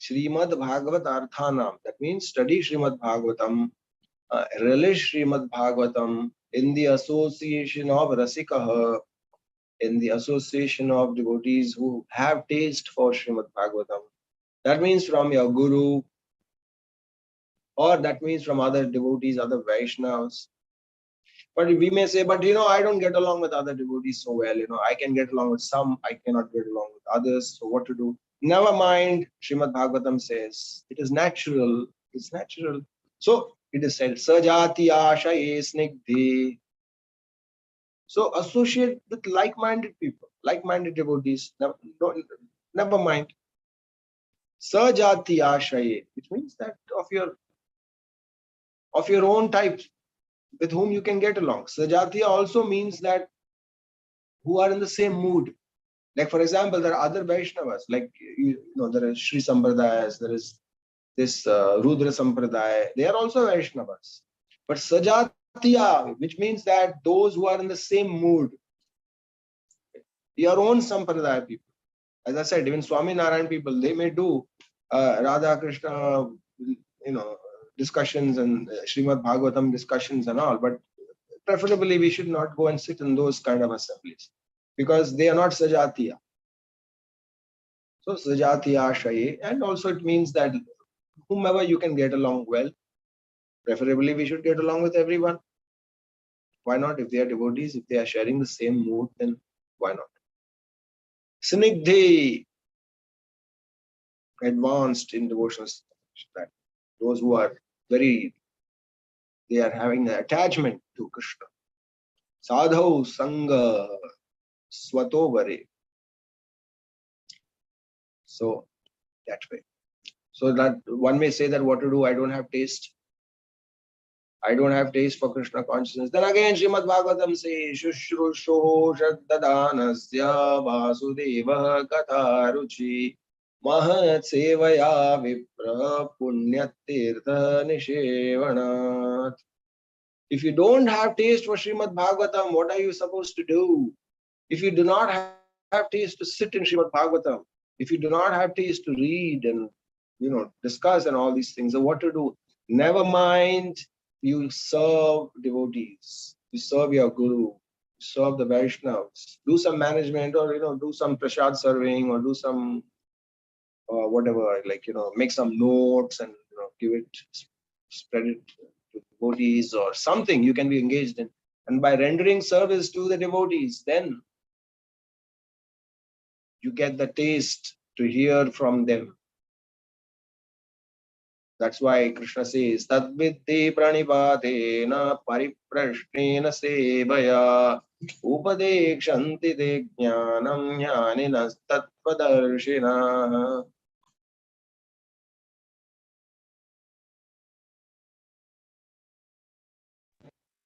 Srimad Bhagavatarthanam, that means study Srimad Bhagavatam, relish Srimad Bhagavatam in the association of Rasikaha, in the association of devotees who have taste for Srimad Bhagavatam. That means from your guru, or that means from other devotees, other Vaishnavas. But we may say, but I don't get along with other devotees so well. I can get along with some, I cannot get along with others. So what to do? Never mind. Srimad Bhagavatam says it is natural. It's natural. So it is said, Sajati Ashaye Snigdhi. So associate with like-minded people, like-minded devotees. Never mind. Sajati Ashaye, which means that of your own type, with whom you can get along. Sajatiya also means that who are in the same mood. Like, for example, there are other Vaishnavas, like, there is Sri Sampradayas, there is this Rudra Sampradaya. They are also Vaishnavas. But Sajatiya, which means that those who are in the same mood, your own Sampradaya people. As I said, even Swami Narayan people, they may do Radha Krishna, discussions and Srimad Bhagavatam discussions and all, but preferably we should not go and sit in those kind of assemblies because they are not Sajatiya. So Sajatiya Shaye, and also it means that whomever you can get along well, preferably we should get along with everyone. Why not? If they are devotees, if they are sharing the same mood, then why not? Snigdhi, advanced in devotional studies, that those who are they are having an attachment to Krishna. Sadhau Sangha Swatovare. So that way. So that one may say that what to do, I don't have taste. I don't have taste for Krishna consciousness. Then again, Srimad Bhagavatam says, Shushrusho Shaddadanasya Vasudeva Katha Ruchi Mahat Sevaya Vipra Punyatirtha Nishevanat. If you don't have taste for Srimad Bhagavatam, what are you supposed to do? If you do not have taste to sit in Srimad Bhagavatam, if you do not have taste to read and discuss and all these things, so what to do? Never mind, you serve devotees, you serve your guru, you serve the Vaishnavas, do some management or do some prasad serving or do some whatever, like make some notes and give it, spread it to devotees or something you can be engaged in. And by rendering service to the devotees, then you get the taste to hear from them. That's why Krishna says, Tadviddhi pranipatena pariprashnena sevaya upadekshanti te jnanam jnaninas tattvadarshina.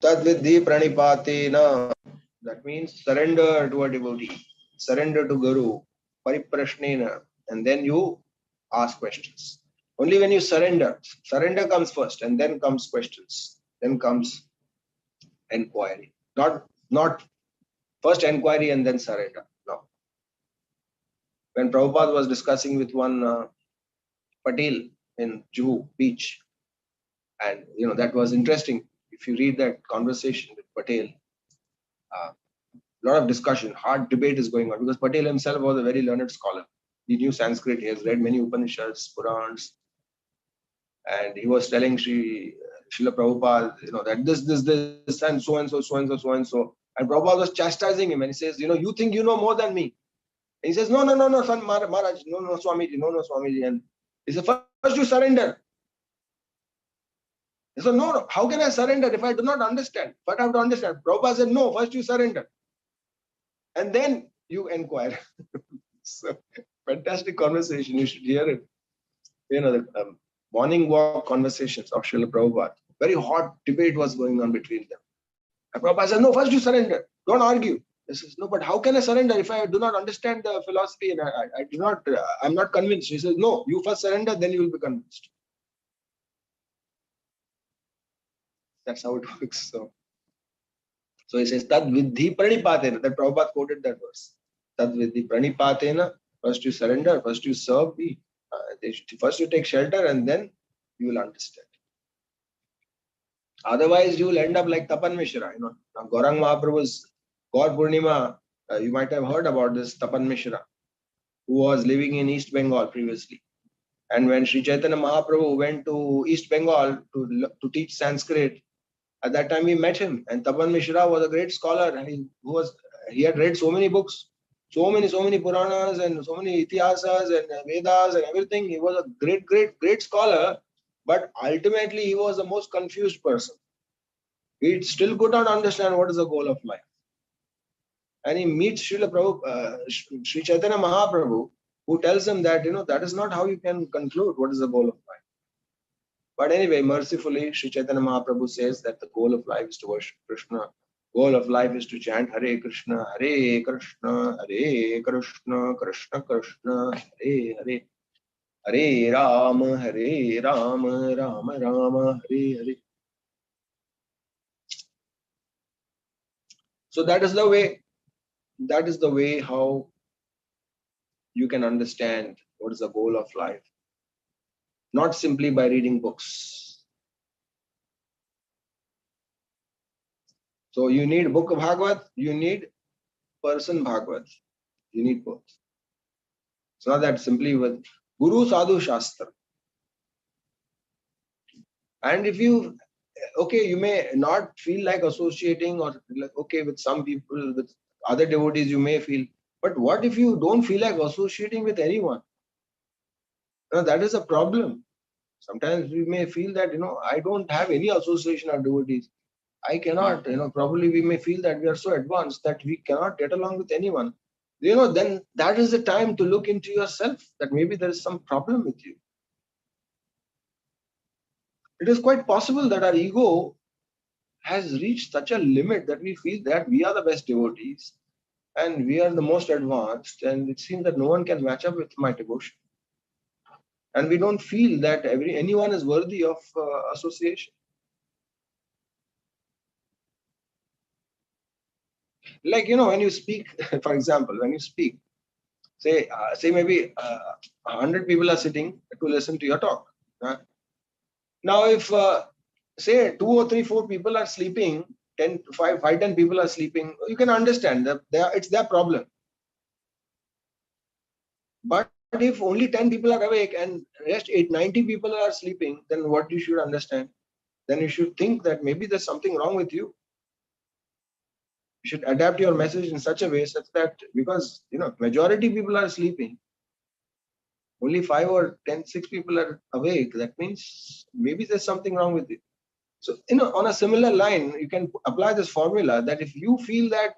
Tadviddhi pranipatena. That means surrender to a devotee, surrender to Guru, pariprashnena, and then you ask questions. Only when you surrender comes first, and then comes questions, then comes inquiry. Not first inquiry and then surrender. No. When Prabhupada was discussing with one Patel in Juhu beach, and that was interesting. If you read that conversation with Patel, a lot of discussion, hard debate is going on because Patel himself was a very learned scholar. He knew Sanskrit. He has read many Upanishads, Purans, and he was telling Srila Prabhupada, that this, and so and so, so and so, so and so. And Prabhupada was chastising him, and he says, you think you know more than me. And he says, no, son Maharaj, no, Swamiji, no, Swamiji. And he said, first you surrender. He said, no, how can I surrender if I do not understand? But I have to understand. Prabhupada said, no, first you surrender. And then you inquire. So, fantastic conversation. You should hear it. The morning walk conversations of Srila Prabhupada. Very hot debate was going on between them. And Prabhupada said, no, first you surrender. Don't argue. He says, no, but how can I surrender if I do not understand the philosophy and I'm not convinced? He says, no, you first surrender, then you will be convinced. That's how it works. So he says, Tad vidhi pranipatena. That Prabhupada quoted that verse. Tad vidhi pranipatena. First you surrender, first you serve me. First you take shelter and then you will understand. Otherwise, you will end up like Tapan Mishra. Gaurang Mahaprabhu's Gaur Purnima, you might have heard about this Tapan Mishra, who was living in East Bengal previously. And when Sri Chaitanya Mahaprabhu went to East Bengal to teach Sanskrit, at that time we met him. And Tapan Mishra was a great scholar. And he had read so many books, so many Puranas and so many Itihasas and Vedas and everything. He was a great scholar. But ultimately, he was the most confused person. He still could not understand what is the goal of life. And he meets Sri Chaitanya Mahaprabhu, who tells him that, that is not how you can conclude what is the goal of life. But anyway, mercifully, Sri Chaitanya Mahaprabhu says that the goal of life is to worship Krishna. Goal of life is to chant Hare Krishna, Hare Krishna, Hare Krishna, Krishna Krishna, Hare Hare, Hare Rama, Hare Rama, Rama Rama, Hare Hare. So that is the way. That is the way how you can understand what is the goal of life. Not simply by reading books. So you need book of Bhagavat, you need person Bhagavat. You need both. It's not that simply with Guru Sadhu Shastra. And if you, you may not feel like associating or like, with some people, with other devotees, you may feel, but what if you don't feel like associating with anyone? Now, that is a problem. Sometimes we may feel that, I don't have any association of devotees. I cannot, probably we may feel that we are so advanced that we cannot get along with anyone. Then that is the time to look into yourself, that maybe there is some problem with you. It is quite possible that our ego has reached such a limit that we feel that we are the best devotees and we are the most advanced, and it seems that no one can match up with my devotion. And we don't feel that anyone is worthy of association. Like, when you speak, for example, when you speak, say maybe 100 people are sitting to listen to your talk. Now, if say 2 or 3, 4 people are sleeping, 10 people are sleeping, you can understand that it's their problem. But if only 10 people are awake and rest 90 people are sleeping, then what you should understand? Then you should think that maybe there's something wrong with you. You should adapt your message in such a way such that, because majority people are sleeping, only 5 or 6 people are awake, that means maybe there's something wrong with you. So, on a similar line, you can apply this formula that if you feel that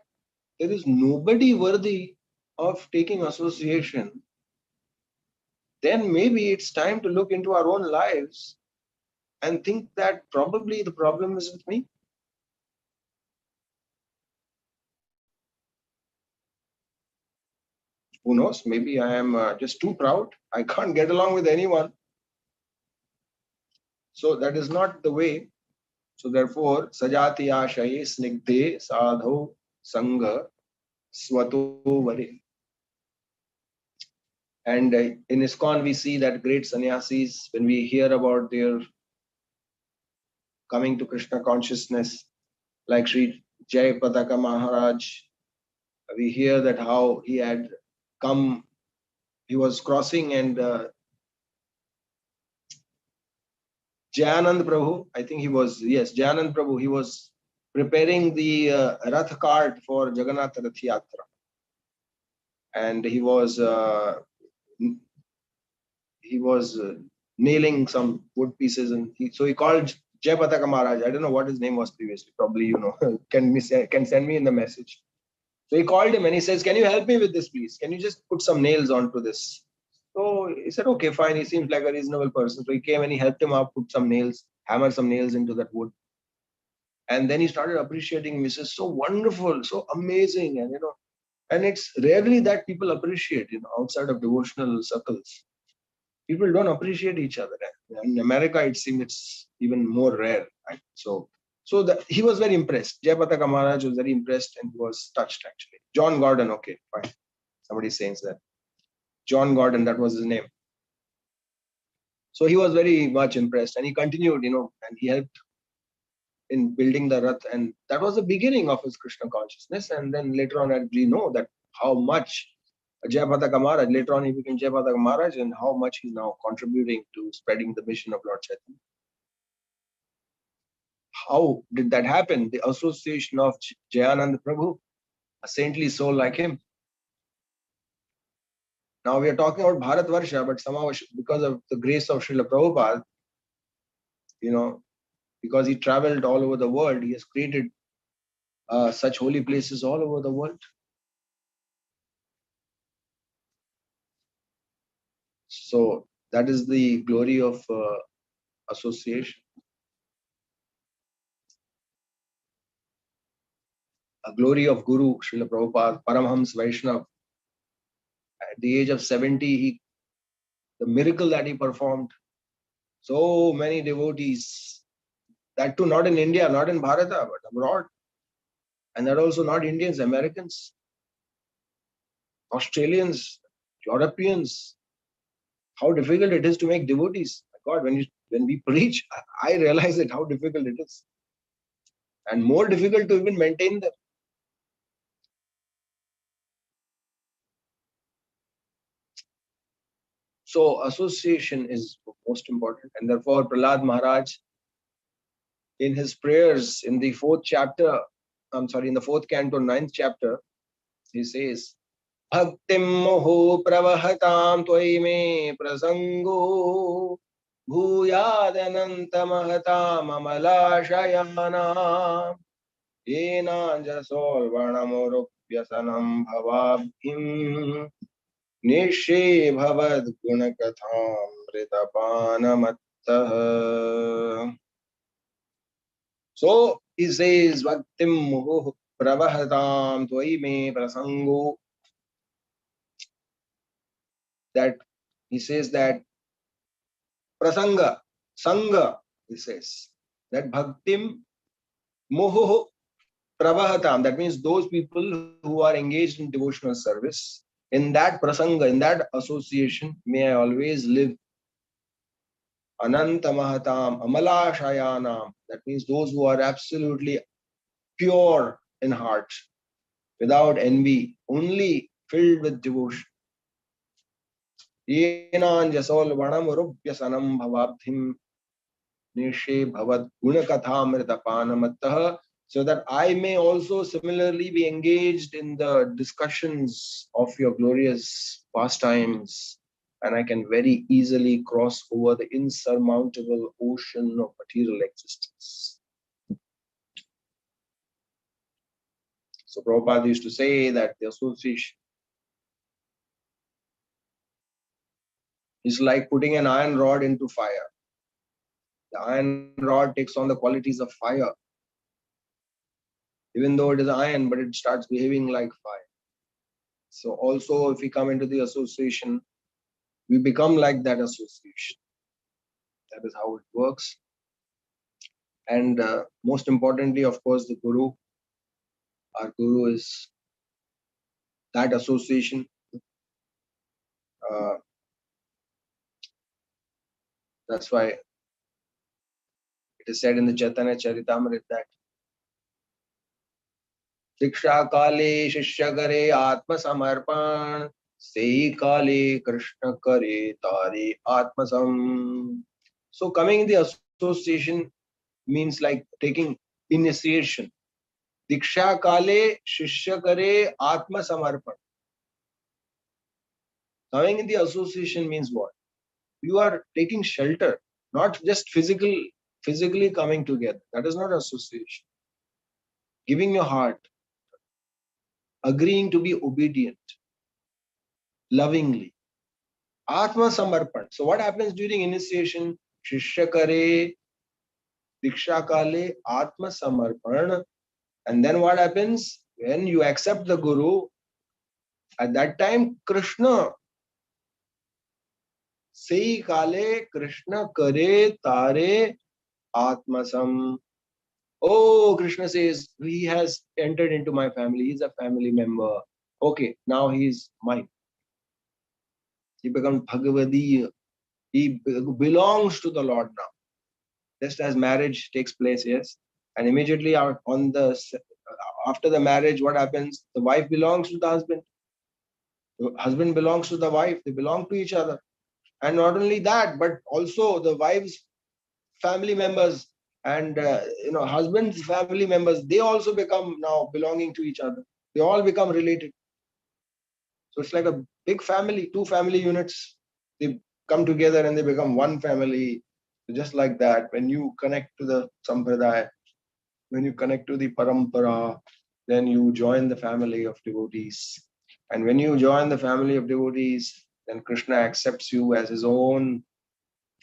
there is nobody worthy of taking association, then maybe it's time to look into our own lives and think that probably the problem is with me. Who knows? Maybe I am just too proud. I can't get along with anyone. So that is not the way. So therefore, sajati ashaye snigdhe sadho sangha swato vare. And in ISKCON, we see that great sannyasis, when we hear about their coming to Krishna consciousness, like Sri Jayapataka Maharaj, we hear that how he had come, he was crossing, and Jayanand Prabhu, I think Jayanand Prabhu, he was preparing the Rath cart for Jagannath Rath Yatra. And he was nailing some wood pieces, and so he called Jayapataka Maharaj. I don't know what his name was previously. Probably can send me in the message. So he called him and he says, "Can you help me with this, please? Can you just put some nails onto this?" So he said, "Okay, fine." He seems like a reasonable person. So he came and he helped him out, put some nails, hammer some nails into that wood. And then he started appreciating him. He says, "So wonderful, so amazing," and it's rarely that people appreciate, outside of devotional circles. People don't appreciate each other. In America, it seems it's even more rare. Right? So he was very impressed. Jayapataka Maharaj was very impressed and was touched, actually. John Gordon, okay, fine. Somebody saying that. John Gordon, that was his name. So he was very much impressed, and he continued, and he helped in building the Rath, and that was the beginning of his Krishna consciousness. And then later on, we know that how much Jayapataka Maharaj, later on he became Jayapataka Maharaj, and how much he's now contributing to spreading the mission of Lord Chaitanya. How did that happen? The association of Jayanand Prabhu, a saintly soul like him. Now we are talking about Bharatvarsha, but somehow because of the grace of Srila Prabhupada, because he traveled all over the world, he has created such holy places all over the world. So that is the glory of association. A glory of Guru, Srila Prabhupada, Paramhams Vaishnav. At the age of 70, the miracle that he performed, so many devotees, that too not in India, not in Bharata, but abroad. And that also not Indians, Americans, Australians, Europeans. How difficult it is to make devotees. My God, when we preach, I realize that how difficult it is. And more difficult to even maintain them. So association is most important. And therefore Prahlad Maharaj, in his prayers in the fourth canto, 9th chapter, he says, Bhaktim moho pravahatam tvai me prasango bhuyadananta mahatam amalashayana ena jasol vanamurupyasanam bhavabhim nishe bhavad gunakatham ritapanamatah. So he says, Bhaktim moho pravahatam tvai me prasango. That he says that prasanga, sangha, he says that bhaktim moho pravahatam, that means those people who are engaged in devotional service, in that prasanga, in that association, may I always live. Ananta mahatam amalashayanam, that means those who are absolutely pure in heart, without envy, only filled with devotion. Yenan jasol vanamurupyasanam bhavabdhim nishe bhavad gunakathamritapanamattah, so that I may also similarly be engaged in the discussions of your glorious pastimes, and I can very easily cross over the insurmountable ocean of material existence. So Prabhupada used to say that the association is like putting an iron rod into fire. The iron rod takes on the qualities of fire. Even though it is iron, but it starts behaving like fire. So also if we come into the association, we become like that association. That is how it works. And most importantly, of course, the Guru. Our Guru is that association. That's why it is said in the Chaitanya Charitamrita that Diksha Kale Shishya Kare Atma Samarpan Sei Kale Krishna Kare Tare Atmasam. So coming in the association means like taking initiation. Diksha Kale Shishya Kare Atma Samarpan. Coming in the association means what? You are taking shelter, not just physically coming together. That is not association. Giving your heart, agreeing to be obedient, lovingly. Atma Samarpan. So what happens during initiation? Shishya Kare, Diksha Kale, Atma Samarpan. And then what happens? When you accept the Guru, at that time, Krishna, Sei Kale, Krishna Kare Tare Atmasam. Oh, Krishna says, he has entered into my family. He's a family member. Okay, now he's mine. He becomes Bhagavadiya. He belongs to the Lord now. Just as marriage takes place, yes. And immediately after the marriage, what happens? The wife belongs to the husband. The husband belongs to the wife. They belong to each other. And not only that, but also the wife's family members and husband's family members, they also become now belonging to each other. They all become related. So it's like a big family, two family units. They come together and they become one family. Just like that, when you connect to the Sampradaya, when you connect to the Parampara, then you join the family of devotees. And when you join the family of devotees, then Krishna accepts you as his own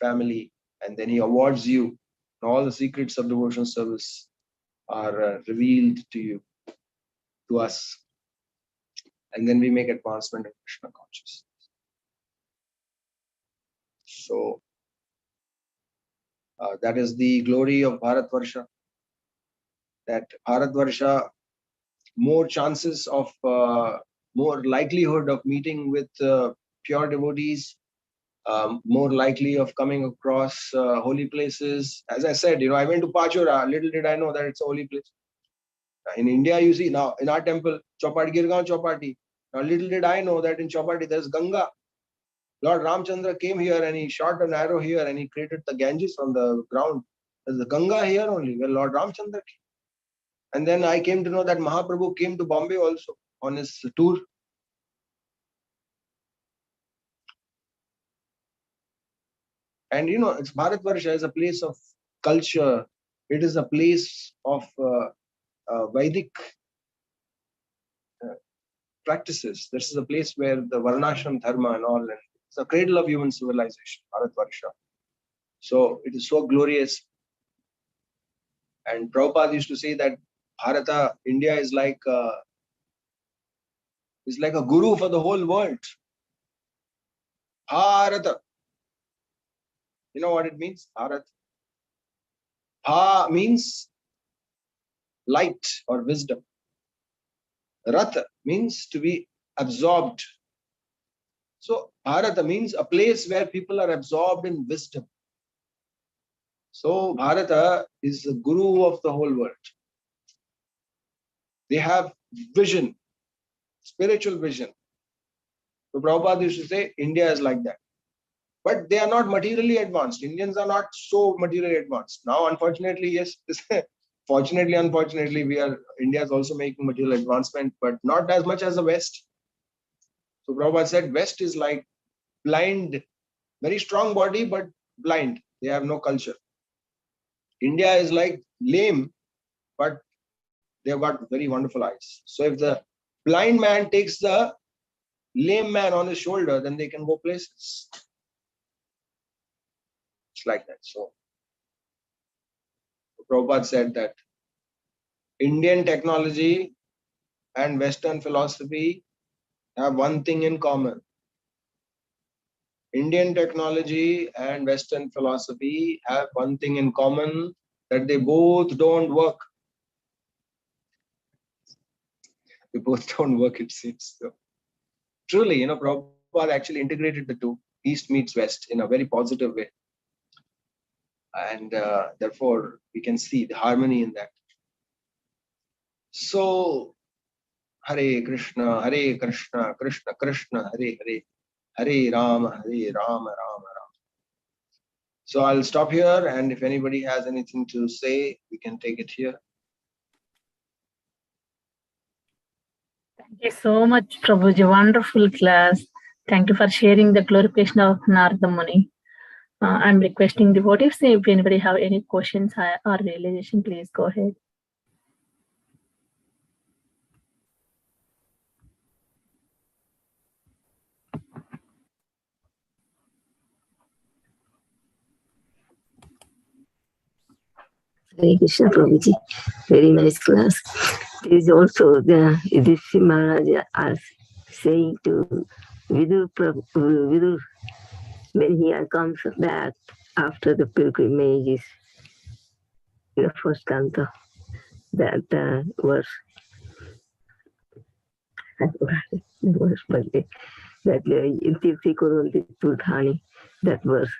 family, and then he awards you. All the secrets of devotional service are revealed to you, to us. And then we make advancement in Krishna consciousness. So that is the glory of Bharatvarsha. That Bharatvarsha, more chances of, more likelihood of meeting with pure devotees, more likely of coming across holy places. As I said, I went to Pachora. Little did I know that it's a holy place. In India, you see now in our temple, Chopati, Girgaon Chopati. Now, little did I know that in Chopati there's Ganga. Lord Ramchandra came here and he shot an arrow here and he created the Ganges from the ground. There's the Ganga here only, where Lord Ramchandra came. And then I came to know that Mahaprabhu came to Bombay also on his tour. And it's Bharatvarsha is a place of culture. It is a place of Vedic practices. This is a place where the Varnashram Dharma and all, and it's a cradle of human civilization, Bharatvarsha. So it is so glorious. And Prabhupada used to say that Bharata, India is like a guru for the whole world. Bharata. You know what it means? Bharat. Bha means light or wisdom. Rata means to be absorbed. So Bharata means a place where people are absorbed in wisdom. So Bharata is the guru of the whole world. They have vision, spiritual vision. So Prabhupada used to say India is like that. But they are not materially advanced. Indians are not so materially advanced. Now, unfortunately, yes. Fortunately, unfortunately, India is also making material advancement, but not as much as the West. So Prabhupada said West is like blind, very strong body, but blind. They have no culture. India is like lame, but they have got very wonderful eyes. So if the blind man takes the lame man on his shoulder, then they can go places. It's like that. So Prabhupada said that Indian technology and Western philosophy have one thing in common. Indian technology and Western philosophy have one thing in common, that they both don't work. They both don't work, it seems. So, truly, Prabhupada actually integrated the two, East meets West, in a very positive way. And therefore, we can see the harmony in that. So, Hare Krishna, Krishna Krishna, Hare Hare, Hare Rama, Rama Rama. So I'll stop here, and if anybody has anything to say, we can take it here. Thank you so much, Prabhuji. Wonderful class. Thank you for sharing the glorification of Narada Muni. I'm requesting devotees, if anybody have any questions or realization, please go ahead. Hare Krishna Prabhuji, very nice class. There is also the Yudhishthira Maharaja as saying to Vidur when he comes back after the pilgrimages in the first canto, that verse. That Tirthi Kurunti Tulthani, that verse.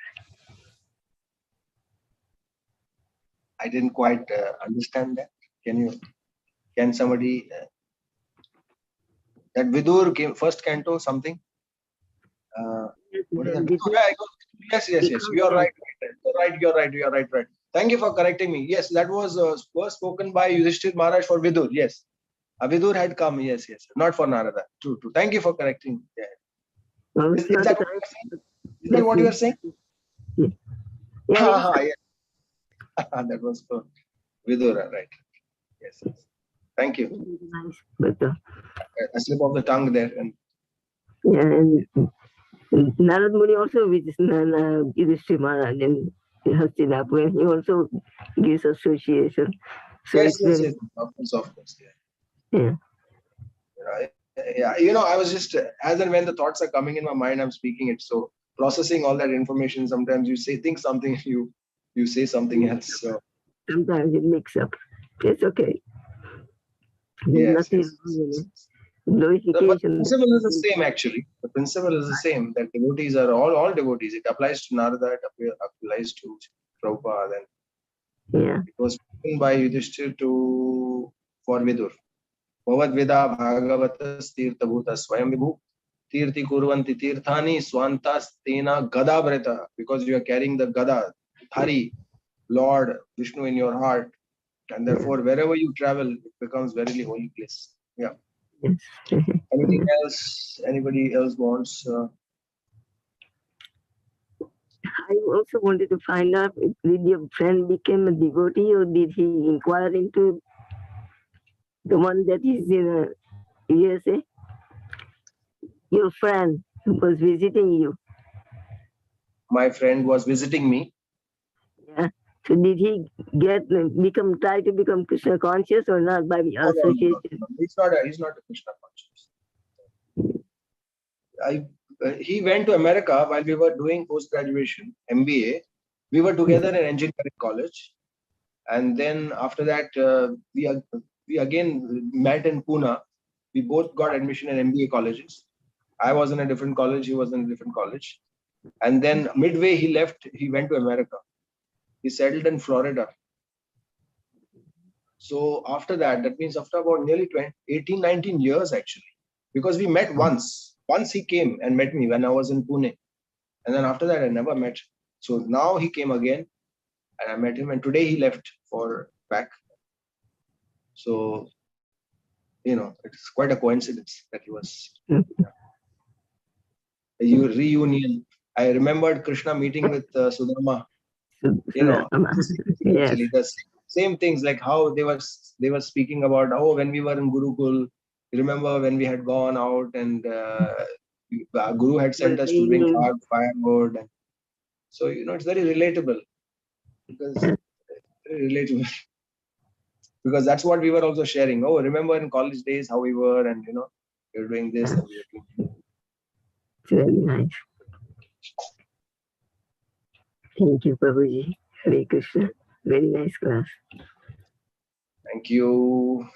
I didn't quite understand that. Can somebody, that Vidur came first canto something? What is that? Yes. You are right. You are right. Thank you for correcting me. Yes, that was spoken by Yudhishthira Maharaj for Vidur. Yes. Vidur had come. Yes. Not for Narada. True. Thank you for correcting. Yeah. Is that what you are saying? Yeah. That was for Vidura, right? Yes. Thank you. Nice, but A slip of the tongue there. And yeah, and Narad Muni also with Yudhishthira Maharaj and Hastinapur, he also gives association. So yes, it's very of course, yeah. yeah. Yeah, I was just as and when the thoughts are coming in my mind, I'm speaking it. So processing all that information, sometimes you think something, you say something else. So Sometimes it mix up. It's okay. There's yes, nothing yes. wrong in it. But the Glorification. principle is the same actually. The principle is the same, that devotees are all devotees. It applies to Narada, it applies to Prabhupada, and Yeah. it was spoken by Yudhishthir for Vidur. Bhavad Veda Bhagavatas Tirtha Bhuta Swayam Vibhu Tirthi Kurvanti Tirthani Swantas Tena Gada Breta, because you are carrying the Gada, Hari, Lord Vishnu in your heart, and therefore wherever you travel, it becomes very holy place. Yeah. Yes. Anything else? Anybody else wants? I also wanted to find out, did your friend become a devotee or did he inquire into the one that is in USA? Your friend who was visiting you. My friend was visiting me. Yeah. So did he try to become Krishna conscious or not by association? No. He's not a Krishna conscious. He went to America while we were doing post-graduation MBA. We were together in engineering college, and then after that we again met in Pune. We both got admission in MBA colleges. I was in a different college, he was in a different college, and then midway he left. He went to America. He settled in Florida. So after that means after about nearly 19 years actually, because we met once. Once he came and met me when I was in Pune, and then after that I never met. So now he came again, and I met him, and today he left for back. So it's quite a coincidence that he was a reunion. I remembered Krishna meeting with Sudama. Actually, the same things, like how they were speaking about, when we were in Gurukul, remember when we had gone out and Guru had sent us to bring firewood, and so it's very relatable, because that's what we were also sharing. Remember in college days how we were, and we were doing this and we were doing. Very nice. Thank you, Prabhuji. Hare Krishna. Very nice class. Thank you.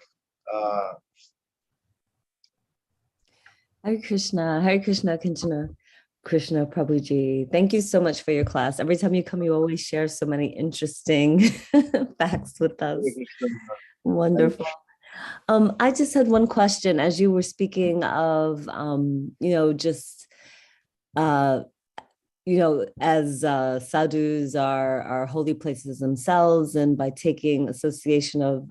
Hare Krishna, Akincana Krishna Prabhuji. Thank you so much for your class. Every time you come, you always share so many interesting facts with us. Wonderful. I just had one question as you were speaking of, as sadhus are holy places themselves, and by taking association of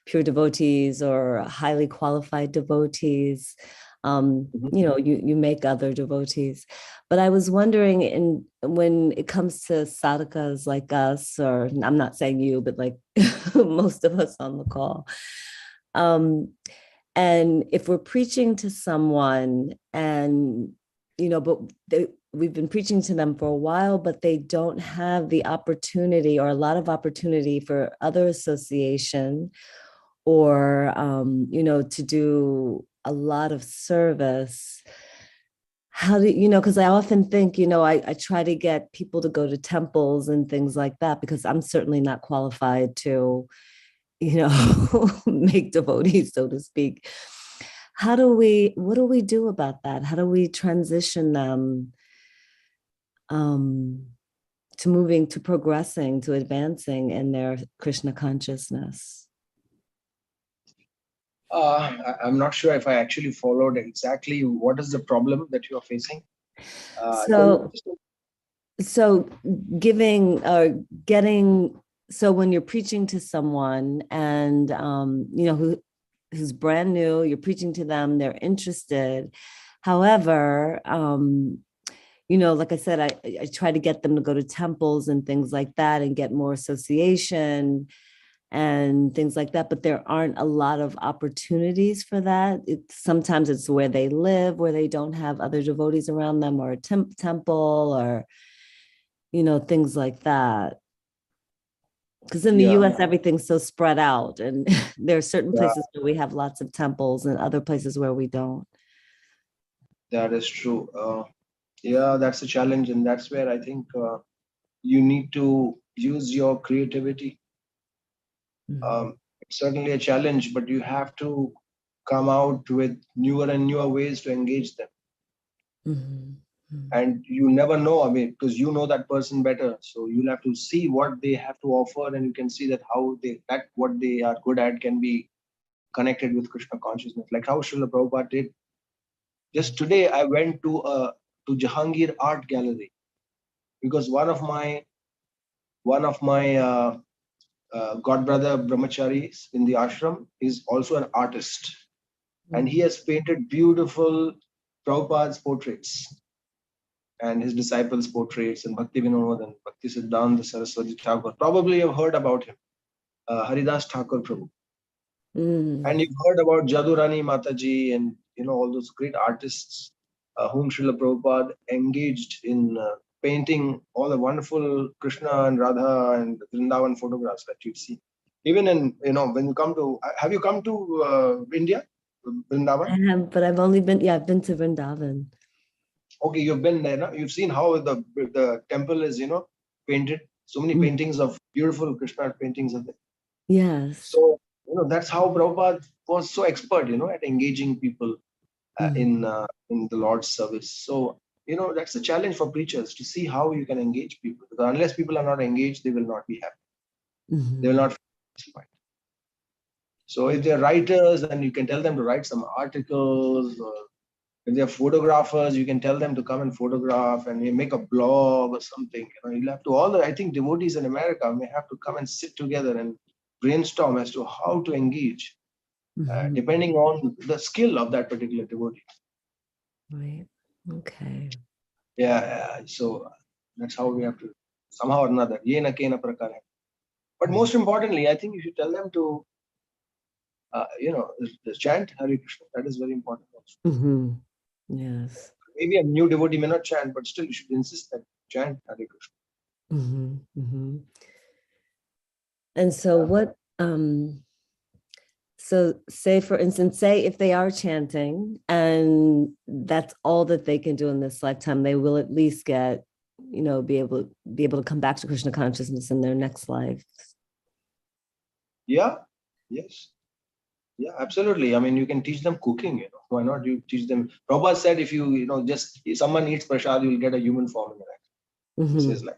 pure devotees or highly qualified devotees, you make other devotees. But I was wondering, when it comes to sadhakas like us, or I'm not saying you, but like most of us on the call, and if we're preaching to someone and, but we've been preaching to them for a while, but they don't have the opportunity or a lot of opportunity for other association or, to do a lot of service. How do because I often think, I try to get people to go to temples and things like that, because I'm certainly not qualified to, make devotees, so to speak. What do we do about that? How do we transition them to progressing, to advancing in their Krishna consciousness? I'm not sure if I actually followed exactly what is the problem that you are facing. So giving or getting, so when you're preaching to someone and, who's brand new, you're preaching to them, they're interested. However, like I said, I try to get them to go to temples and things like that and get more association and things like that. But there aren't a lot of opportunities for that. Sometimes it's where they live, where they don't have other devotees around them, or a temple, or, things like that. Because in the US, everything's so spread out, and there are certain places where we have lots of temples and other places where we don't. That is true. That's a challenge, and that's where I think you need to use your creativity. It's certainly a challenge, but you have to come out with newer and newer ways to engage them. And you never know, I mean, because you know that person better, so you'll have to see what they have to offer, and you can see that what they are good at can be connected with Krishna consciousness, like how Srila Prabhupada did. Just today, I went to Jahangir Art Gallery, because one of my godbrother brahmacharis in the ashram is also an artist, and he has painted beautiful Prabhupada's portraits and his disciples' portraits, and Bhakti Vinod and Bhakti Siddhanta Saraswati Thakur. Probably you've heard about him, Haridas Thakur Prabhu. And you've heard about Jadurani Mataji and all those great artists whom Srila Prabhupada engaged in painting all the wonderful Krishna and Radha and Vrindavan photographs that you've seen. Even in, when you come to, have you come to India, Vrindavan? I have, but I've been to Vrindavan. Okay, you've been there, no? You've seen how the temple is, painted. So many paintings of beautiful Krishna paintings are there. Yes. So, that's how Prabhupada was so expert, at engaging people in the Lord's service. So, that's the challenge for preachers, to see how you can engage people. Because unless people are not engaged, they will not be happy. They will not feel satisfied. So if they're writers, then you can tell them to write some articles, or if they're photographers, you can tell them to come and photograph, and you make a blog or something. You'll have to, I think devotees in America may have to come and sit together and brainstorm as to how to engage, depending on the skill of that particular devotee. Right. Okay. Yeah. So that's how we have to, somehow or another. Yena kena prakara. But most importantly, I think you should tell them to, the chant Hare Krishna. That is very important also. Yes. Maybe a new devotee may not chant, but still you should insist that chant Hare Krishna. And so what, so say for instance, if they are chanting and that's all that they can do in this lifetime, they will at least get, be able to come back to Krishna consciousness in their next life. Yeah. Yes. Yeah, absolutely. I mean, you can teach them cooking, why not? You teach them. Prabhupada said, if if someone eats prasad, you'll get a human form in the next. He says like,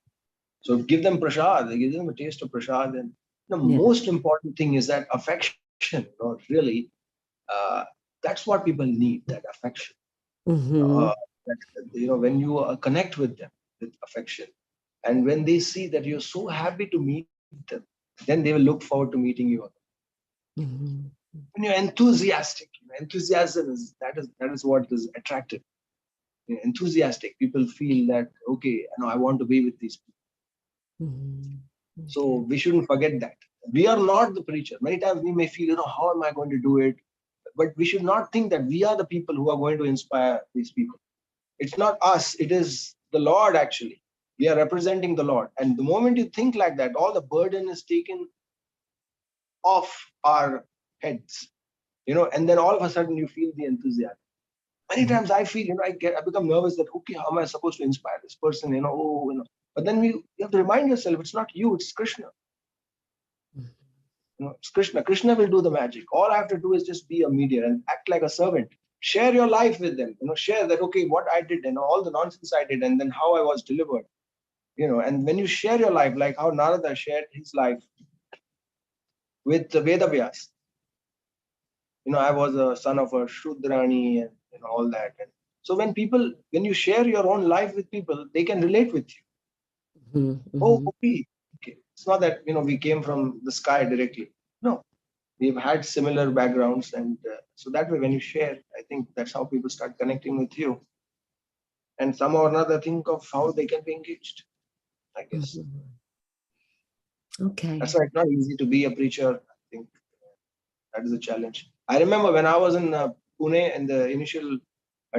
so give them prasad, give them a taste of prasad. And the most important thing is that affection, really, that's what people need, that affection. When you connect with them with affection, and when they see that you're so happy to meet them, then they will look forward to meeting you again. When you're enthusiastic, enthusiasm is what is attractive. Enthusiastic people feel that, okay, I want to be with these people. So we shouldn't forget that. We are not the preacher. Many times we may feel, how am I going to do it? But we should not think that we are the people who are going to inspire these people. It's not us. It is the Lord, actually. We are representing the Lord. And the moment you think like that, all the burden is taken off our heads. And then all of a sudden you feel the enthusiasm. Many times I feel, I become nervous that, okay, how am I supposed to inspire this person? But then you have to remind yourself, it's not you, it's Krishna. It's Krishna. Krishna will do the magic. All I have to do is just be a mediator and act like a servant. Share your life with them. Share that, okay, what I did, all the nonsense I did, and then how I was delivered. And when you share your life, like how Narada shared his life with Vedavyas. I was a son of a Shudrani and all that. And so when you share your own life with people, they can relate with you. Oh, okay. It's not that, we came from the sky directly. No, we've had similar backgrounds. And so that way, when you share, I think that's how people start connecting with you. and somehow or another think of how they can be engaged, I guess. Okay. That's why it's not easy to be a preacher. I think that is a challenge. I remember when I was in Pune in the initial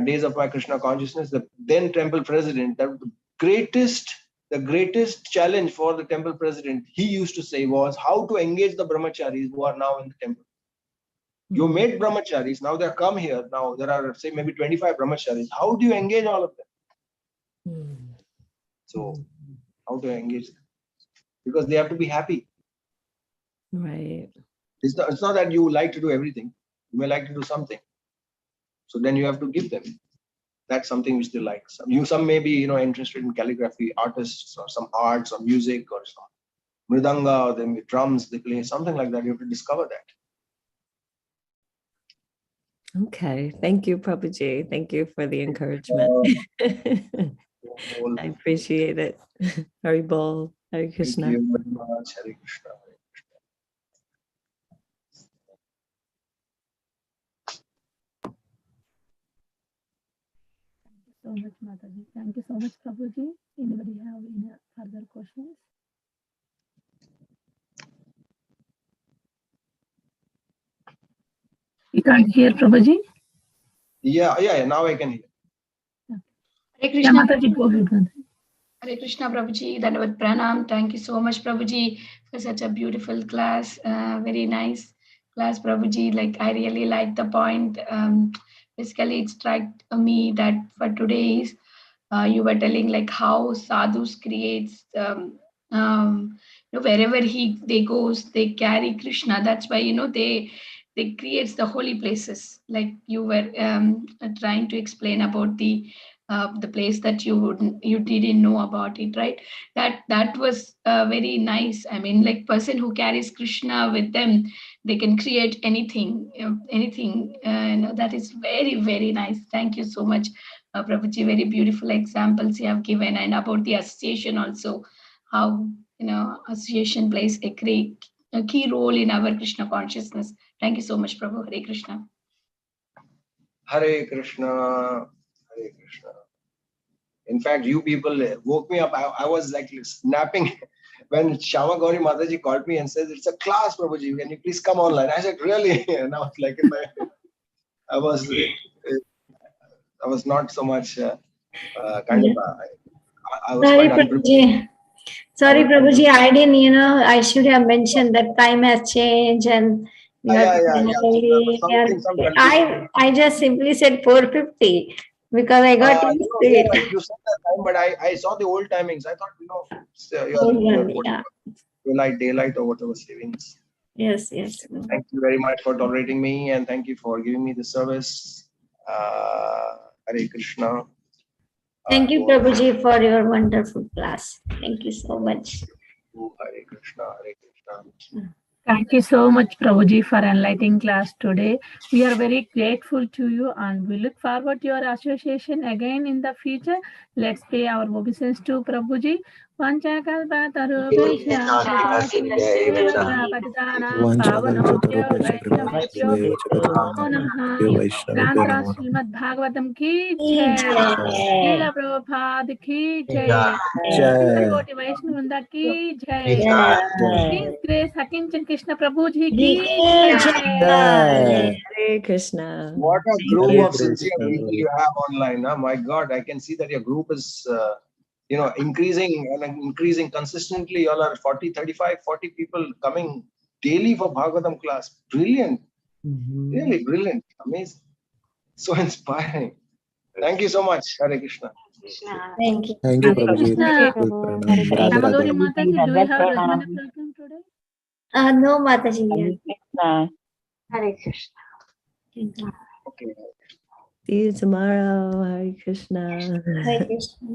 days of my Krishna consciousness, the then temple president, the greatest challenge for the temple president, he used to say, was how to engage the brahmacharis who are now in the temple. You made brahmacharis, now they have come here. Now there are, say, maybe 25 brahmacharis. How do you engage all of them? So, how to engage them? Because they have to be happy. Right. It's not that you like to do everything. You may like to do something. So then you have to give them. That's something which they like. Some may be, interested in calligraphy, artists, or some arts, or music, or some mridanga, or then drums they play, something like that. You have to discover that. Okay. Thank you, Prabhuji. Thank you for the encouragement. I appreciate it. Hari Bol. Hare Krishna. Thank you very much. Hare Krishna. So much, Mataji. Thank you so much, Prabhuji. Anybody have any further questions? You can't hear Prabhuji? Yeah. Now I can hear. Hare Krishna. Yeah, Mataji, go ahead. Hare Krishna, Prabhuji. Dandavat Pranam. Thank you so much, Prabhuji, for such a beautiful class. Very nice class, Prabhuji. Like, I really like the point. Basically, it struck me that for today's, you were telling like how sadhus creates, wherever they goes, they carry Krishna. That's why, they creates the holy places. Like you were trying to explain about the place that you didn't know about it, right? That was very nice. I mean, like person who carries Krishna with them, they can create anything. That is very, very nice. Thank you so much, Prabhuji. Very beautiful examples you have given, and about the association also, how association plays a key role in our Krishna consciousness. Thank you so much, Prabhu. Hare Krishna. Hare Krishna. Hare Krishna. In fact, you people woke me up. I was like snapping when Shama Gauri Mataji called me and says, "It's a class, Prabhuji. Can you please come online?" I said, "Really?" And I was like, I was not so much kind of. I was Sorry, quite unprepared. Prabhuji. Sorry, Prabhuji. I didn't. I should have mentioned that time has changed and. I just simply said 4:50 because I got used to it. You said that time, but I saw the old timings. I thought, daylight or whatever savings. Yes. Thank you very much for tolerating me, and thank you for giving me the service. Hare Krishna. Thank you, Prabhuji, for your wonderful class. Thank you so much. Hare Krishna. Hare Krishna. Thank you so much, Prabhuji, for enlightening class today. We are very grateful to you, and we look forward to your association again in the future. Let's pay our obeisance to Prabhuji. Srimad Bhagavatam ki jai. Srila Prabhupada ki jai. Devotee Vaishnavanda ki jai. His Grace Akincana Krishna Prabhuji ki jai. Hare Krishna. What a group of sincere people you have online. Huh? My God, I can see that your group is increasing consistently. You all are 40, 35, 40 people coming daily for Bhagavatam class. Brilliant. Really brilliant. Amazing. So inspiring. Thank you so much. Hare Krishna. Thank you. Thank you, Prabhuji. Ramadori Mataji, do you have Rahmana program today? No, Mataji. Hare Krishna. Okay. See you tomorrow. Hare Krishna. Hare Krishna.